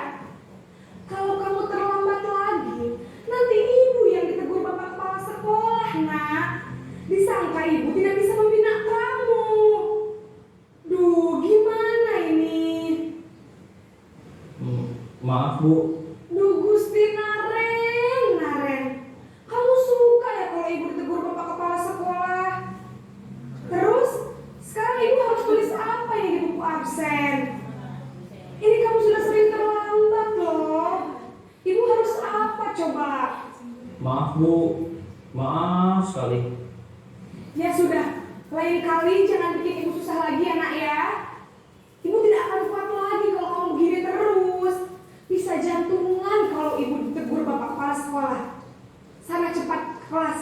Kalau kamu terlambat lagi, nanti ibu yang ditegur bapak kepala sekolah, nak. Disangka ibu tidak bisa membina kamu. Duh, gimana ini? Maaf Bu. Duh Gusti, Naren, kamu suka ya kalau ibu ditegur bapak kepala sekolah? Terus, sekarang ibu harus tulis apa yang di buku absen? Ini kamu sudah sering terlambat loh. Ibu harus apa coba? Maaf Bu. Maaf sekali. Ya sudah, lain kali jangan bikin ibu susah lagi ya nak ya. Ibu tidak akan kuat lagi kalau kamu begini terus. Bisa jantungan kalau ibu ditegur bapak kepala sekolah. Sana cepat ke kelas.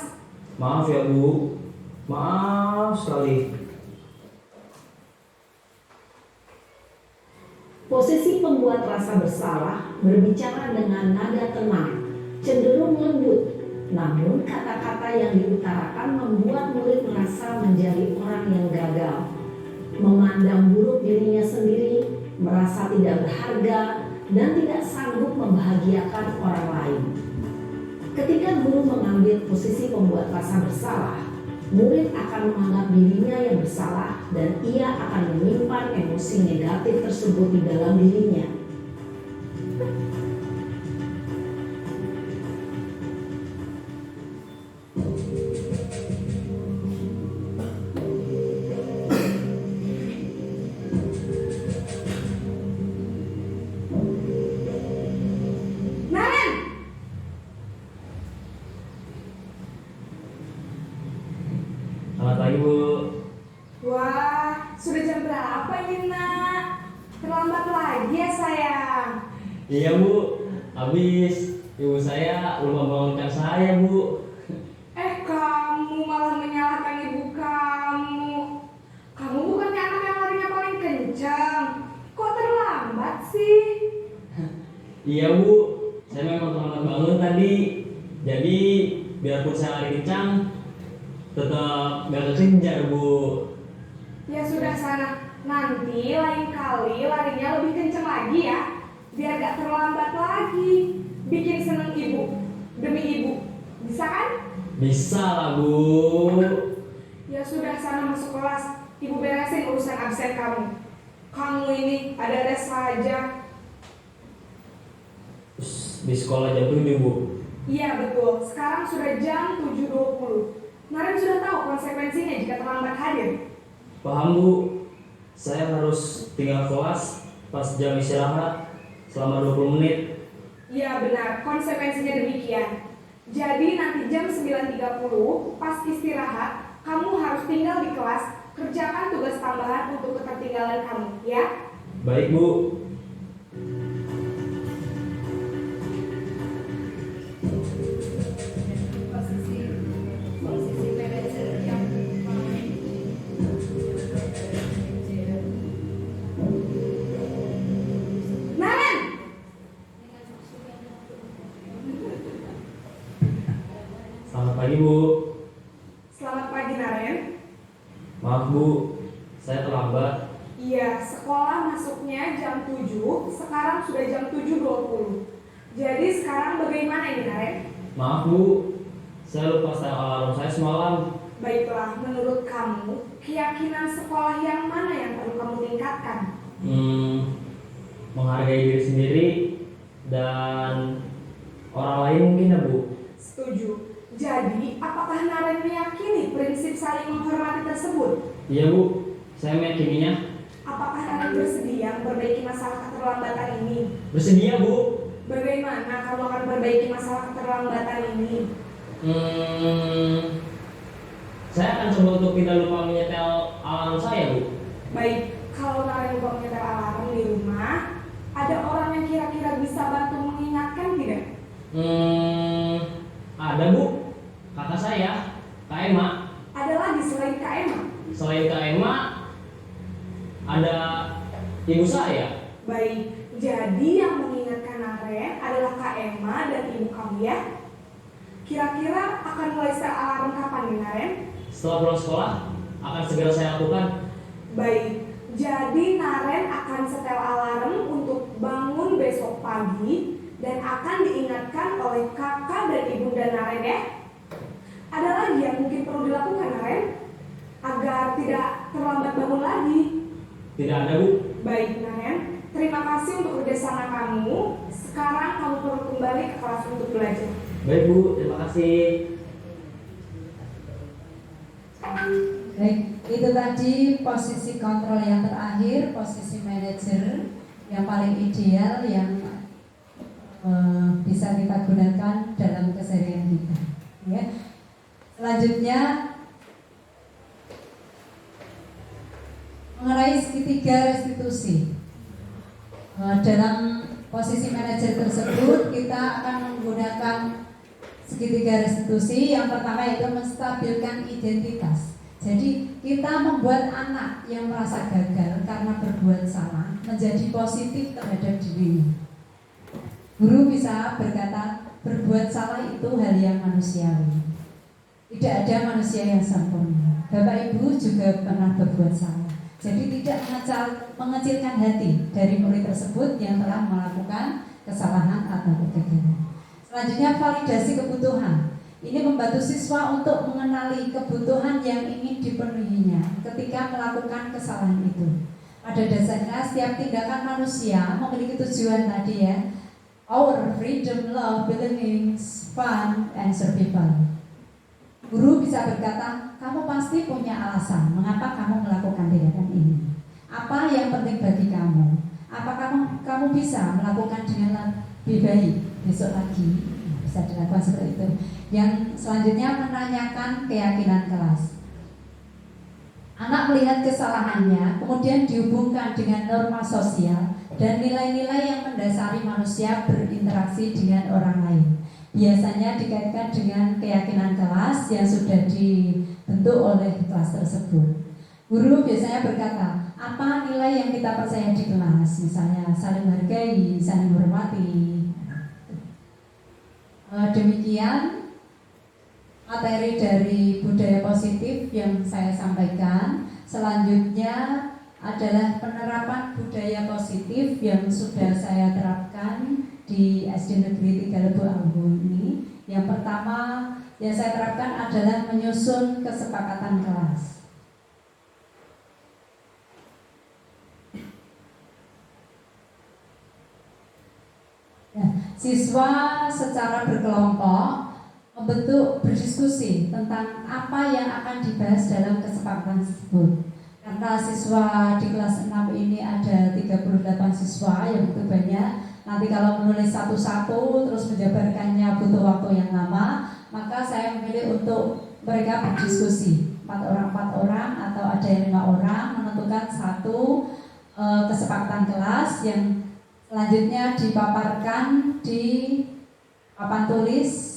Maaf ya Bu. Maaf sekali. Posisi pembuat rasa bersalah berbicara dengan nada tenang, cenderung lembut. Namun kata-kata yang diutarakan membuat murid merasa menjadi orang yang gagal, memandang buruk dirinya sendiri, merasa tidak berharga, dan tidak sanggup membahagiakan orang lain. Ketika guru mengambil posisi pembuat rasa bersalah, murid akan menganggap dirinya yang bersalah dan ia akan menyimpan emosi negatif tersebut di dalam dirinya. Selamat pagi Bu. Wah, sudah jam berapa ini nak? Terlambat lagi ya sayang. Iya Bu. Habis ibu saya lupa bangunkan saya Bu. Kamu malah menyalahkan ibu kamu. Kamu bukannya anak yang larinya paling kencang. Kok terlambat sih? Iya Bu. Saya memang terlambat bangun tadi. Jadi biarpun saya lari kencang, tetap gak kekejar Bu. Ya sudah sana. Nanti lain kali larinya lebih kencang lagi ya. Biar gak terlambat lagi. Bikin seneng ibu. Demi ibu. Bisa kan? Bisa lah Bu. Ya sudah sana masuk kelas. Ibu beresin urusan absen kamu. Kamu ini ada saja. Di sekolah jam 7 Bu. Iya betul. Sekarang sudah jam 7.20. Naren sudah tahu konsekuensinya jika terlambat hadir. Paham Bu. Saya harus tinggal kelas pas jam istirahat selama 20 menit. Iya benar, konsekuensinya demikian. Jadi nanti jam 9.30 pas istirahat, kamu harus tinggal di kelas, kerjakan tugas tambahan untuk ketertinggalan kamu, ya? Baik Bu. Posisi manajer yang Naren! Selamat pagi Bu. Selamat pagi Naren. Maaf Bu, saya terlambat. Iya, sekolah masuknya jam 7, sekarang sudah jam 7.20. Jadi sekarang bagaimana ini Naren? Maaf Bu, saya lupa setel alarm saya semalam. Baiklah, menurut kamu, keyakinan sekolah yang mana yang perlu kamu tingkatkan? Menghargai diri sendiri dan orang lain mungkin ya Bu. Setuju. Jadi, apakah Naren meyakini prinsip saling menghormati tersebut? Iya Bu, saya meyakininya. Apakah Naren bersedia memperbaiki masalah keterlambatan ini? Bersedia Bu. Bagaimana kamu akan memperbaiki masalah keterlambatan ini? Saya akan coba untuk tidak lupa menyetel alarm saya Bu. Baik, kalau Naren lupa menyetel alarm di rumah, ada orang yang kira-kira bisa bantu mengingatkan tidak? Ada Bu, kakak saya, Kak Emma. Ada lagi selain Kak Emma? Selain Kak Emma, ada ibu saya. Baik, jadi yang mengingatkan Naren adalah Kak Emma dan ibu kamu ya? Kira-kira akan mulai setel alarm kapan nih, Naren? Setelah pulang sekolah, akan segera saya lakukan. Baik, jadi Naren akan setel alarm untuk bangun besok pagi dan akan diingatkan oleh kakak dan ibunda Naren ya. Ada lagi yang mungkin perlu dilakukan, Naren, agar tidak terlambat bangun lagi? Tidak ada, Bu. Baik, Naren, terima kasih untuk kerjasama kamu. Sekarang kamu perlu kembali ke kelas untuk belajar. Baik, Bu. Terima kasih. Baik, itu tadi posisi kontrol yang terakhir, posisi manajer yang paling ideal yang bisa kita gunakan dalam keseharian kita. Ya. Selanjutnya mengenai segitiga restitusi. Dalam posisi manajer tersebut kita akan menggunakan segitiga restitusi. Yang pertama yaitu menstabilkan identitas. Jadi kita membuat anak yang merasa gagal karena berbuat salah menjadi positif terhadap dirinya. Guru bisa berkata berbuat salah itu hal yang manusiawi. Tidak ada manusia yang sempurna. Bapak Ibu juga pernah berbuat salah. Jadi tidak mengecilkan hati dari murid tersebut yang telah melakukan kesalahan atau kegagalan. Selanjutnya validasi kebutuhan. Ini membantu siswa untuk mengenali kebutuhan yang ingin dipenuhinya ketika melakukan kesalahan itu. Pada dasarnya setiap tindakan manusia memiliki tujuan tadi ya. Our freedom, love, belongings, fun, and survival. Guru bisa berkata, kamu pasti punya alasan mengapa kamu melakukan tindakan ini. Apa yang penting bagi kamu? Apakah kamu bisa melakukan dengan lebih baik besok lagi? Bisa dilakukan seperti itu. Yang selanjutnya menanyakan keyakinan kelas. Anak melihat kesalahannya, kemudian dihubungkan dengan norma sosial dan nilai-nilai yang mendasari manusia berinteraksi dengan orang lain. Biasanya dikaitkan dengan keyakinan kelas yang sudah dibentuk oleh kelas tersebut. Guru biasanya berkata, apa nilai yang kita percaya di kelas? Misalnya saling menghargai, saling menghormati. Demikian materi dari budaya positif yang saya sampaikan. Selanjutnya adalah penerapan budaya positif yang sudah saya terapkan di SD Negeri 3 Lebu Anggun ini. Yang pertama yang saya terapkan adalah menyusun kesepakatan kelas. Ya, siswa secara berkelompok membentuk berdiskusi tentang apa yang akan dibahas dalam kesepakatan tersebut. Karena siswa di kelas 6 ini ada 38 siswa yang begitu banyak. Nanti kalau menulis satu-satu terus menjabarkannya butuh waktu yang lama, maka saya memilih untuk mereka berdiskusi 4 orang atau ada yang 5 orang menentukan satu kesepakatan kelas yang selanjutnya dipaparkan di papan tulis.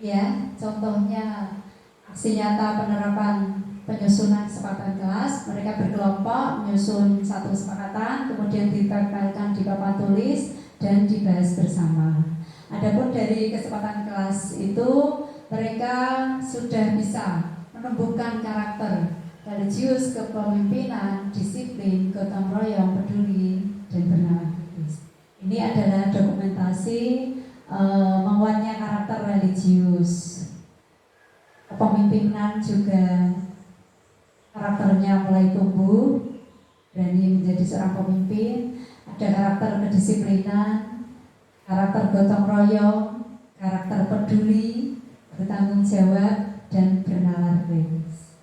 Ya, contohnya aksi nyata penerapan penyusunan kesepakatan kelas. Mereka berkelompok menyusun satu kesepakatan, kemudian ditempelkan di papan tulis dan dibahas bersama. Adapun dari kesepakatan kelas itu mereka sudah bisa menumbuhkan karakter religius, kepemimpinan, disiplin, gotong royong, peduli, dan bernama Kristus. Ini adalah dokumentasi menguatnya karakter religius. Kepemimpinan juga karakternya mulai tumbuh, berani menjadi seorang pemimpin. Ada karakter kedisiplinan, karakter gotong royong, karakter peduli, bertanggung jawab, dan bernalar Kristus.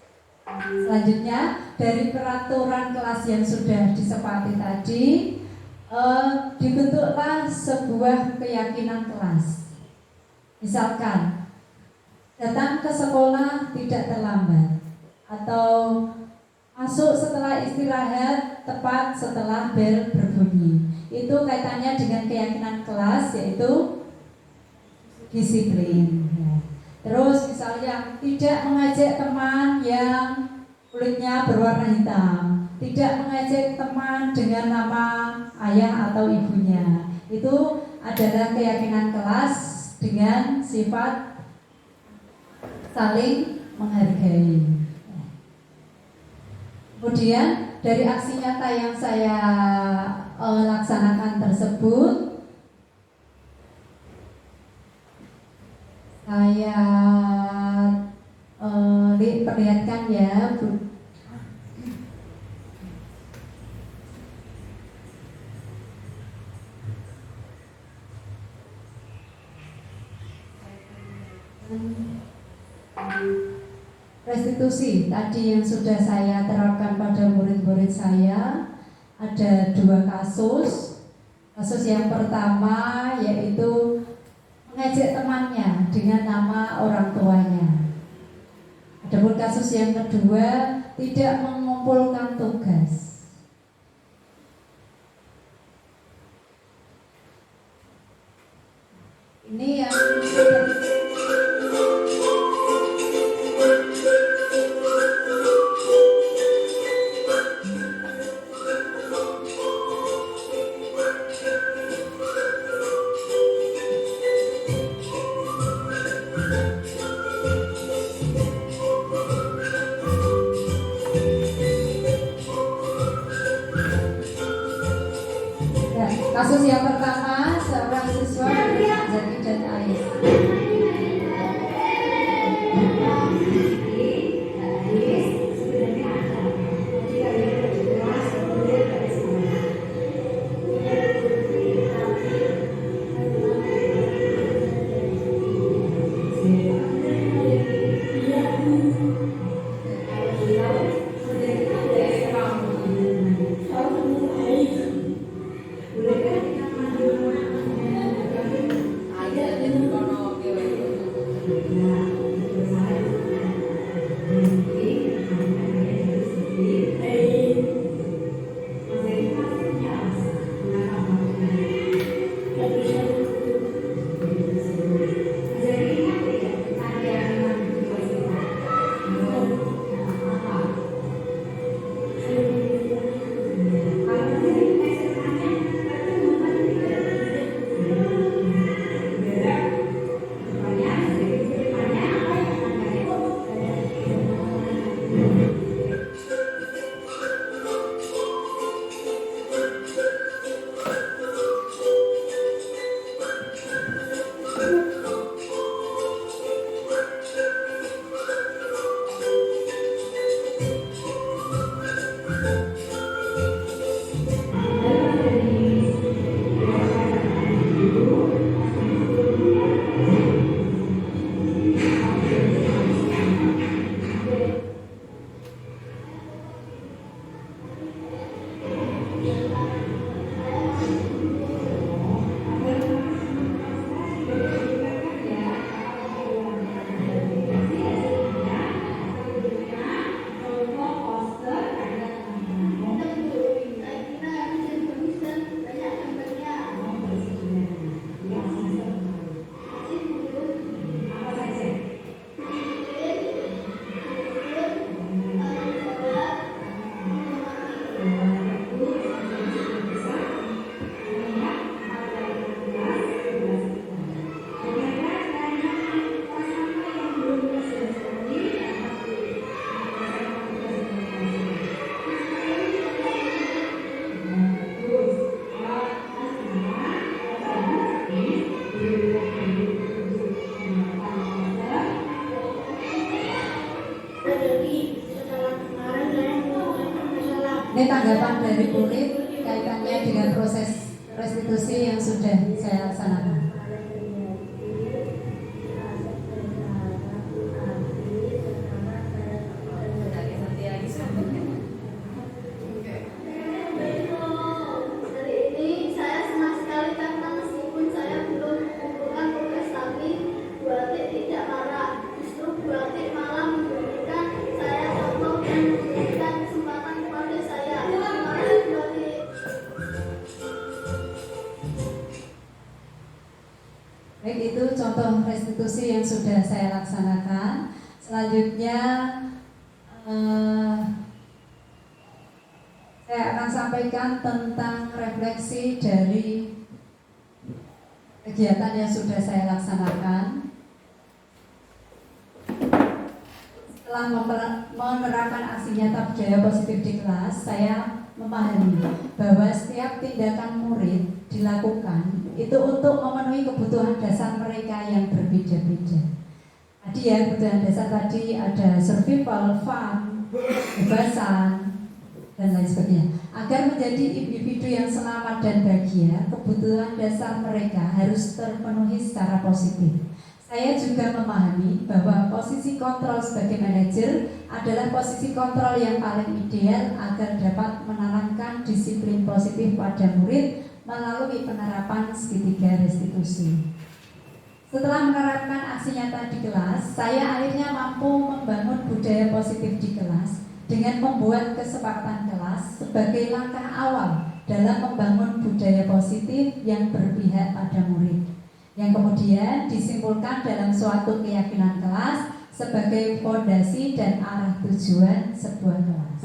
Selanjutnya dari peraturan kelas yang sudah disepakati tadi, dibentuklah sebuah keyakinan kelas. Misalkan datang ke sekolah tidak terlambat, atau masuk setelah istirahat tepat setelah bel berbunyi. Itu kaitannya dengan keyakinan kelas, yaitu disiplin. Terus misalnya tidak mengajak teman yang kulitnya berwarna hitam, tidak mengajak teman dengan nama ayah atau ibunya. Itu adalah keyakinan kelas dengan sifat saling menghargai. Kemudian dari aksi nyata yang saya laksanakan tersebut, saya perlihatkan ya, restitusi tadi yang sudah saya terapkan pada murid-murid saya. Ada 2 kasus. Kasus yang pertama yaitu mengejek temannya dengan nama orang tuanya. Adapun kasus yang kedua tidak mengumpulkan tugas. Ini yang kasus yang pertama, seorang siswa Zaki dan Ais. Ini tanggapan dari murid kaitannya dengan proses restitusi yang sudah saya laksanakan. Baik, itu contoh restitusi yang sudah saya laksanakan. Selanjutnya saya akan sampaikan tentang refleksi dari kegiatan yang sudah saya laksanakan. setelah menerapkan aksi nyata budaya positif di kelas, saya memahami bahwa setiap tindakan murid dilakukan itu untuk memenuhi kebutuhan dasar mereka yang berbeda-beda. Tadi ya, kebutuhan dasar tadi ada survival, fun, kebebasan, dan lain sebagainya. Agar menjadi individu yang selamat dan bahagia, kebutuhan dasar mereka harus terpenuhi secara positif. Saya juga memahami bahwa posisi kontrol sebagai manajer adalah posisi kontrol yang paling ideal agar dapat menanamkan disiplin positif pada murid melalui penerapan segitiga restitusi. Setelah menerapkan aksi nyata di kelas, saya akhirnya mampu membangun budaya positif di kelas dengan membuat kesepakatan kelas sebagai langkah awal dalam membangun budaya positif yang berpihak pada murid, yang kemudian disimpulkan dalam suatu keyakinan kelas sebagai fondasi dan arah tujuan sebuah kelas,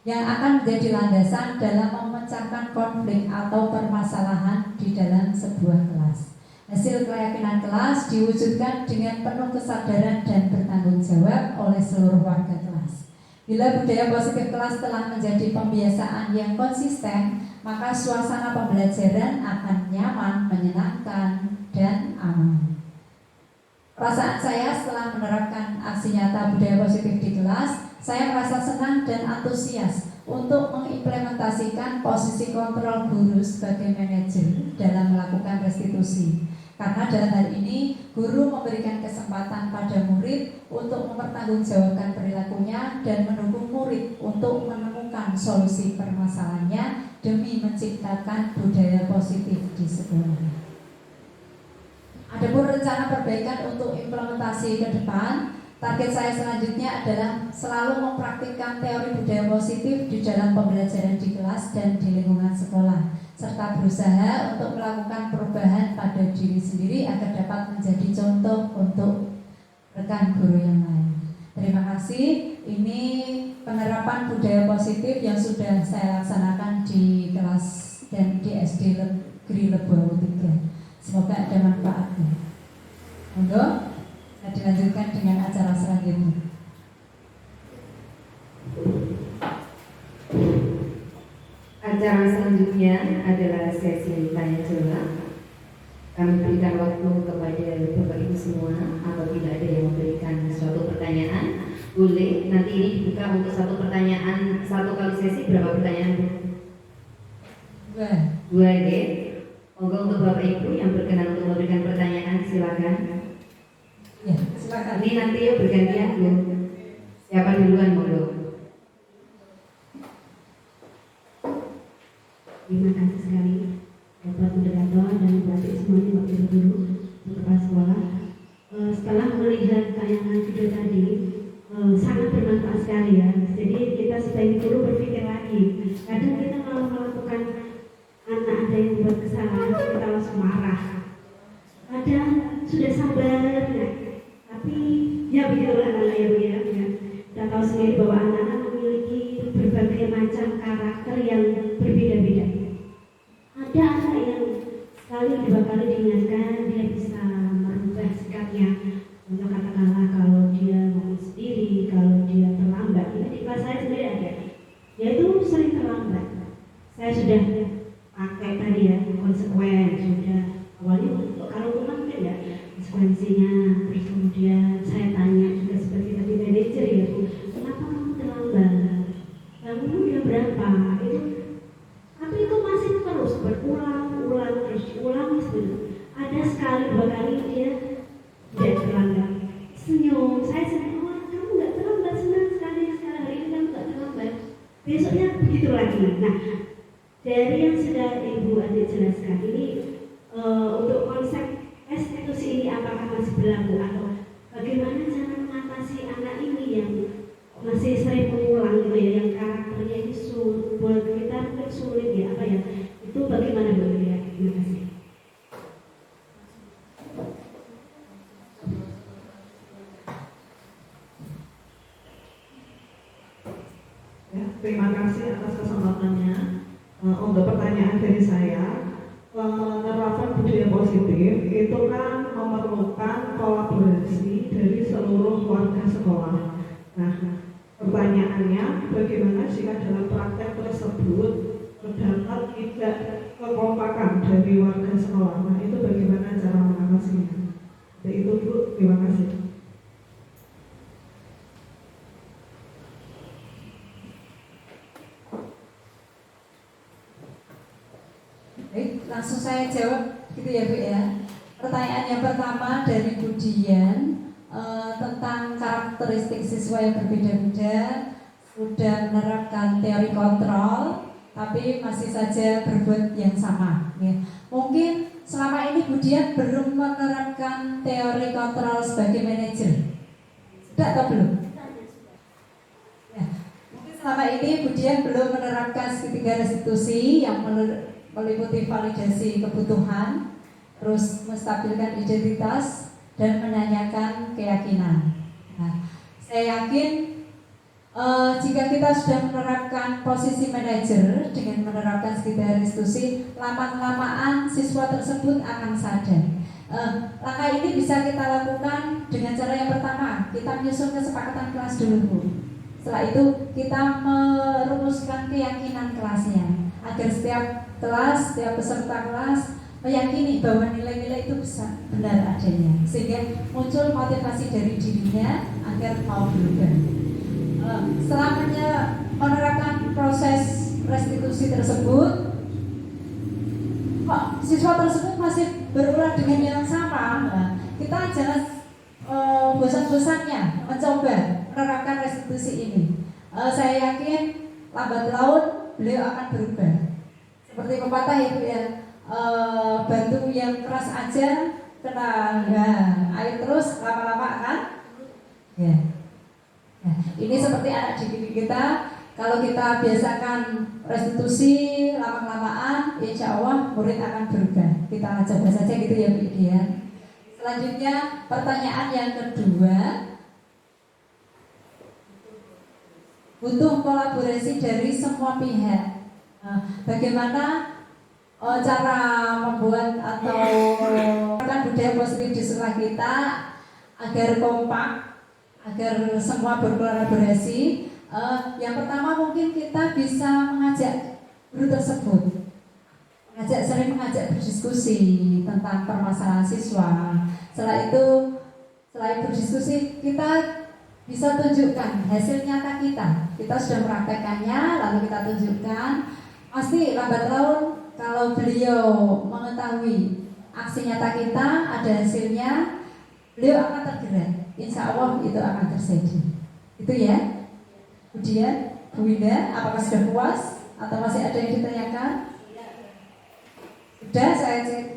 yang akan menjadi landasan dalam memecahkan konflik atau permasalahan di dalam sebuah kelas. Hasil keyakinan kelas diwujudkan dengan penuh kesadaran dan bertanggung jawab oleh seluruh warga kelas. Bila budaya positif kelas telah menjadi pembiasaan yang konsisten, maka suasana pembelajaran akan nyaman, menyenangkan, dan aman. Perasaan saya setelah menerapkan aksi nyata budaya positif di kelas, saya merasa senang dan antusias untuk mengimplementasikan posisi kontrol guru sebagai manajer dalam melakukan restitusi. Karena dalam hal ini, guru memberikan kesempatan pada murid untuk mempertanggungjawabkan perilakunya dan mendukung murid untuk menemukan solusi permasalahannya demi menciptakan budaya positif di sekolah. Adapun rencana perbaikan untuk implementasi ke depan, target saya selanjutnya adalah selalu mempraktikkan teori budaya positif di dalam pembelajaran di kelas dan di lingkungan sekolah, serta berusaha untuk melakukan perubahan pada diri sendiri agar dapat menjadi contoh untuk rekan guru yang lain. Terima kasih. Ini penerapan budaya positif yang sudah saya laksanakan di kelas dan di SD Negeri Lebuawu 3. Semoga ada manfaatnya. Monggo, saya dilanjutkan dengan acara selanjutnya. Acara selanjutnya adalah sesi tanya jawab. Kami berikan waktu kepada Bapak Ibu semua apabila ada yang memberikan suatu pertanyaan, boleh. Nanti ini dibuka untuk satu pertanyaan, satu kali sesi berapa pertanyaan? Dua ya. Monggo untuk Bapak Ibu yang berkenan untuk memberikan pertanyaan, silakan. Ya, silakan. Ini nanti ya bergantian Bu. Siapa duluan monggo? Terima kasih sekali Bapak Moderator dan Bapak semuanya, Bapak Ibu guru, kepala sekolah. Setelah melihat tayangan video tadi, sangat bermanfaat sekali ya. Jadi kita sebagai guru berpikir lagi. Kadang kita kalau melakukan anak ada yang buat kesalahan, kita langsung marah. Kadang sudah sabar, ya. Tapi ya begitulah anak ya. Kita tahu sendiri bahwa anak-anak memiliki berbagai macam karakter yang berbeda-beda. Ada anak yang sekali dua kali diingatkan dia bisa merubah sikapnya. Untuk katakanlah kalau dia ngomong sendiri, kalau dia terlambat. Ini di kelas saya sendiri ada. Dia itu sering terlambat. Saya sudah pakai tadi ya konsekuen, sudah awalnya kalau hukuman kan ya konsekuensinya. Terus kemudian saya tanya juga seperti tadi manajer ya, kenapa kamu terlambat? Kamu udah berapa? Itu tapi itu masih terus berulang sebenarnya. Ada sekali dua kali dia tidak terlambat. Senyum, saya senang, wah kamu nggak terlambat, senang sekali hari ini kamu nggak terlambat. Besoknya begitu lagi. Nah, dari yang sudah Ibu Adik jelaskan ini untuk konsep restitusi ini apakah masih berlaku atau bagaimana cara mengatasi anak ini yang masih sering mengulang gitu ya, yang karakternya ini buat kita mungkin sulit ya apa ya, itu bagaimana Bu ya? Terima kasih. Ya, terima kasih atas kesempatannya. Untuk pertanyaan dari saya, penerapan budaya positif itu kan memerlukan kolaborasi dari seluruh warga sekolah. Nah, pertanyaannya, bagaimana jika dalam praktek tersebut terdapat tidak kekompakan dari warga sekolah? Nah, itu bagaimana cara mengatasinya? Jadi itu Bu, terima kasih. Baik, langsung saya jawab gitu ya Bu ya. Pertanyaan yang pertama dari Bu Dian tentang karakteristik siswa yang berbeda-beda, sudah menerapkan teori kontrol tapi masih saja berbuat yang sama ya. Mungkin selama ini Bu Dian belum menerapkan teori kontrol sebagai manajer. Sudah atau belum? Ya. Mungkin selama ini Bu Dian belum menerapkan segitiga restitusi yang meliputi validasi kebutuhan, terus menstabilkan identitas dan menanyakan keyakinan. Nah, saya yakin jika kita sudah menerapkan posisi manajer dengan menerapkan segitiga restitusi, lama-kelamaan siswa tersebut akan sadar. Langkah ini bisa kita lakukan dengan cara yang pertama, kita menyusun kesepakatan kelas dulu Bu. Setelah itu kita merumuskan keyakinan kelasnya agar setiap kelas, setiap peserta kelas meyakini bahwa nilai-nilai itu bisa benar adanya, sehingga muncul motivasi dari dirinya agar mau berubah. Setelah menerapkan proses restitusi tersebut, kok siswa tersebut masih berulang dengan yang sama, nah, kita jangan bosan-bosannya mencoba menerapkan restitusi ini. Saya yakin lambat laun beliau akan berubah. Seperti pepatah itu ya, batu yang keras aja kena air terus, lama-lama akan ya. Nah, ini seperti anak didik kita, kalau kita biasakan restitusi lama-kelamaan, insya Allah murid akan berubah. Kita coba saja gitu ya Bu Dian. Selanjutnya pertanyaan yang kedua, butuh kolaborasi dari semua pihak. Bagaimana cara membuat atau budaya positif di sekolah kita agar kompak, agar semua berkolaborasi. Yang pertama mungkin kita bisa mengajak guru tersebut, sering mengajak berdiskusi tentang permasalahan siswa. Setelah itu, selain berdiskusi, kita bisa tunjukkan hasil nyata kita. Kita sudah mempraktekannya, lalu kita tunjukkan. Pasti lambat laun kalau beliau mengetahui aksi nyata kita, ada hasilnya, beliau akan tergerak. Insya Allah itu akan terjadi. Itu ya. Kemudian Bu Winda, apakah sudah puas atau masih ada yang ditanyakan? Sudah,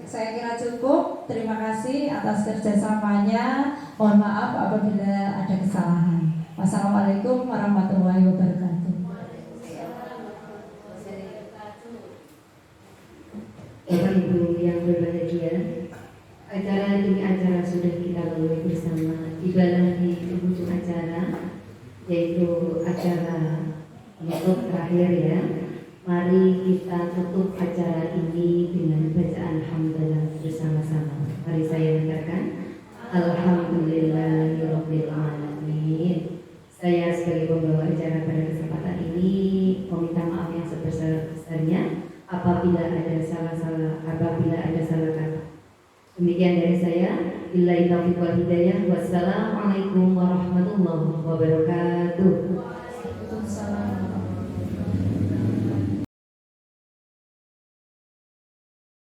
saya kira cukup. Terima kasih atas kerjasamanya. Mohon maaf apabila ada kesalahan. Wassalamualaikum warahmatullahi wabarakatuh. Bapak Ibu yang berbahagia, acara demi acara sudah kita lalui bersama. Tibalah di ujung acara, yaitu acara penutup terakhir ya. Mari kita tutup acara ini dengan bacaan hamdalah bersama-sama. Mari saya dengarkan. Alhamdulillahirabbil alamin. Saya sebagai pembawa acara pada kesempatan ini meminta maaf yang sebesar-besarnya apabila ada salah-salah, apabila ada salah kata. Demikian dari saya. Billahi taufiq wal hidayah. Wassalamualaikum warahmatullahi wabarakatuh.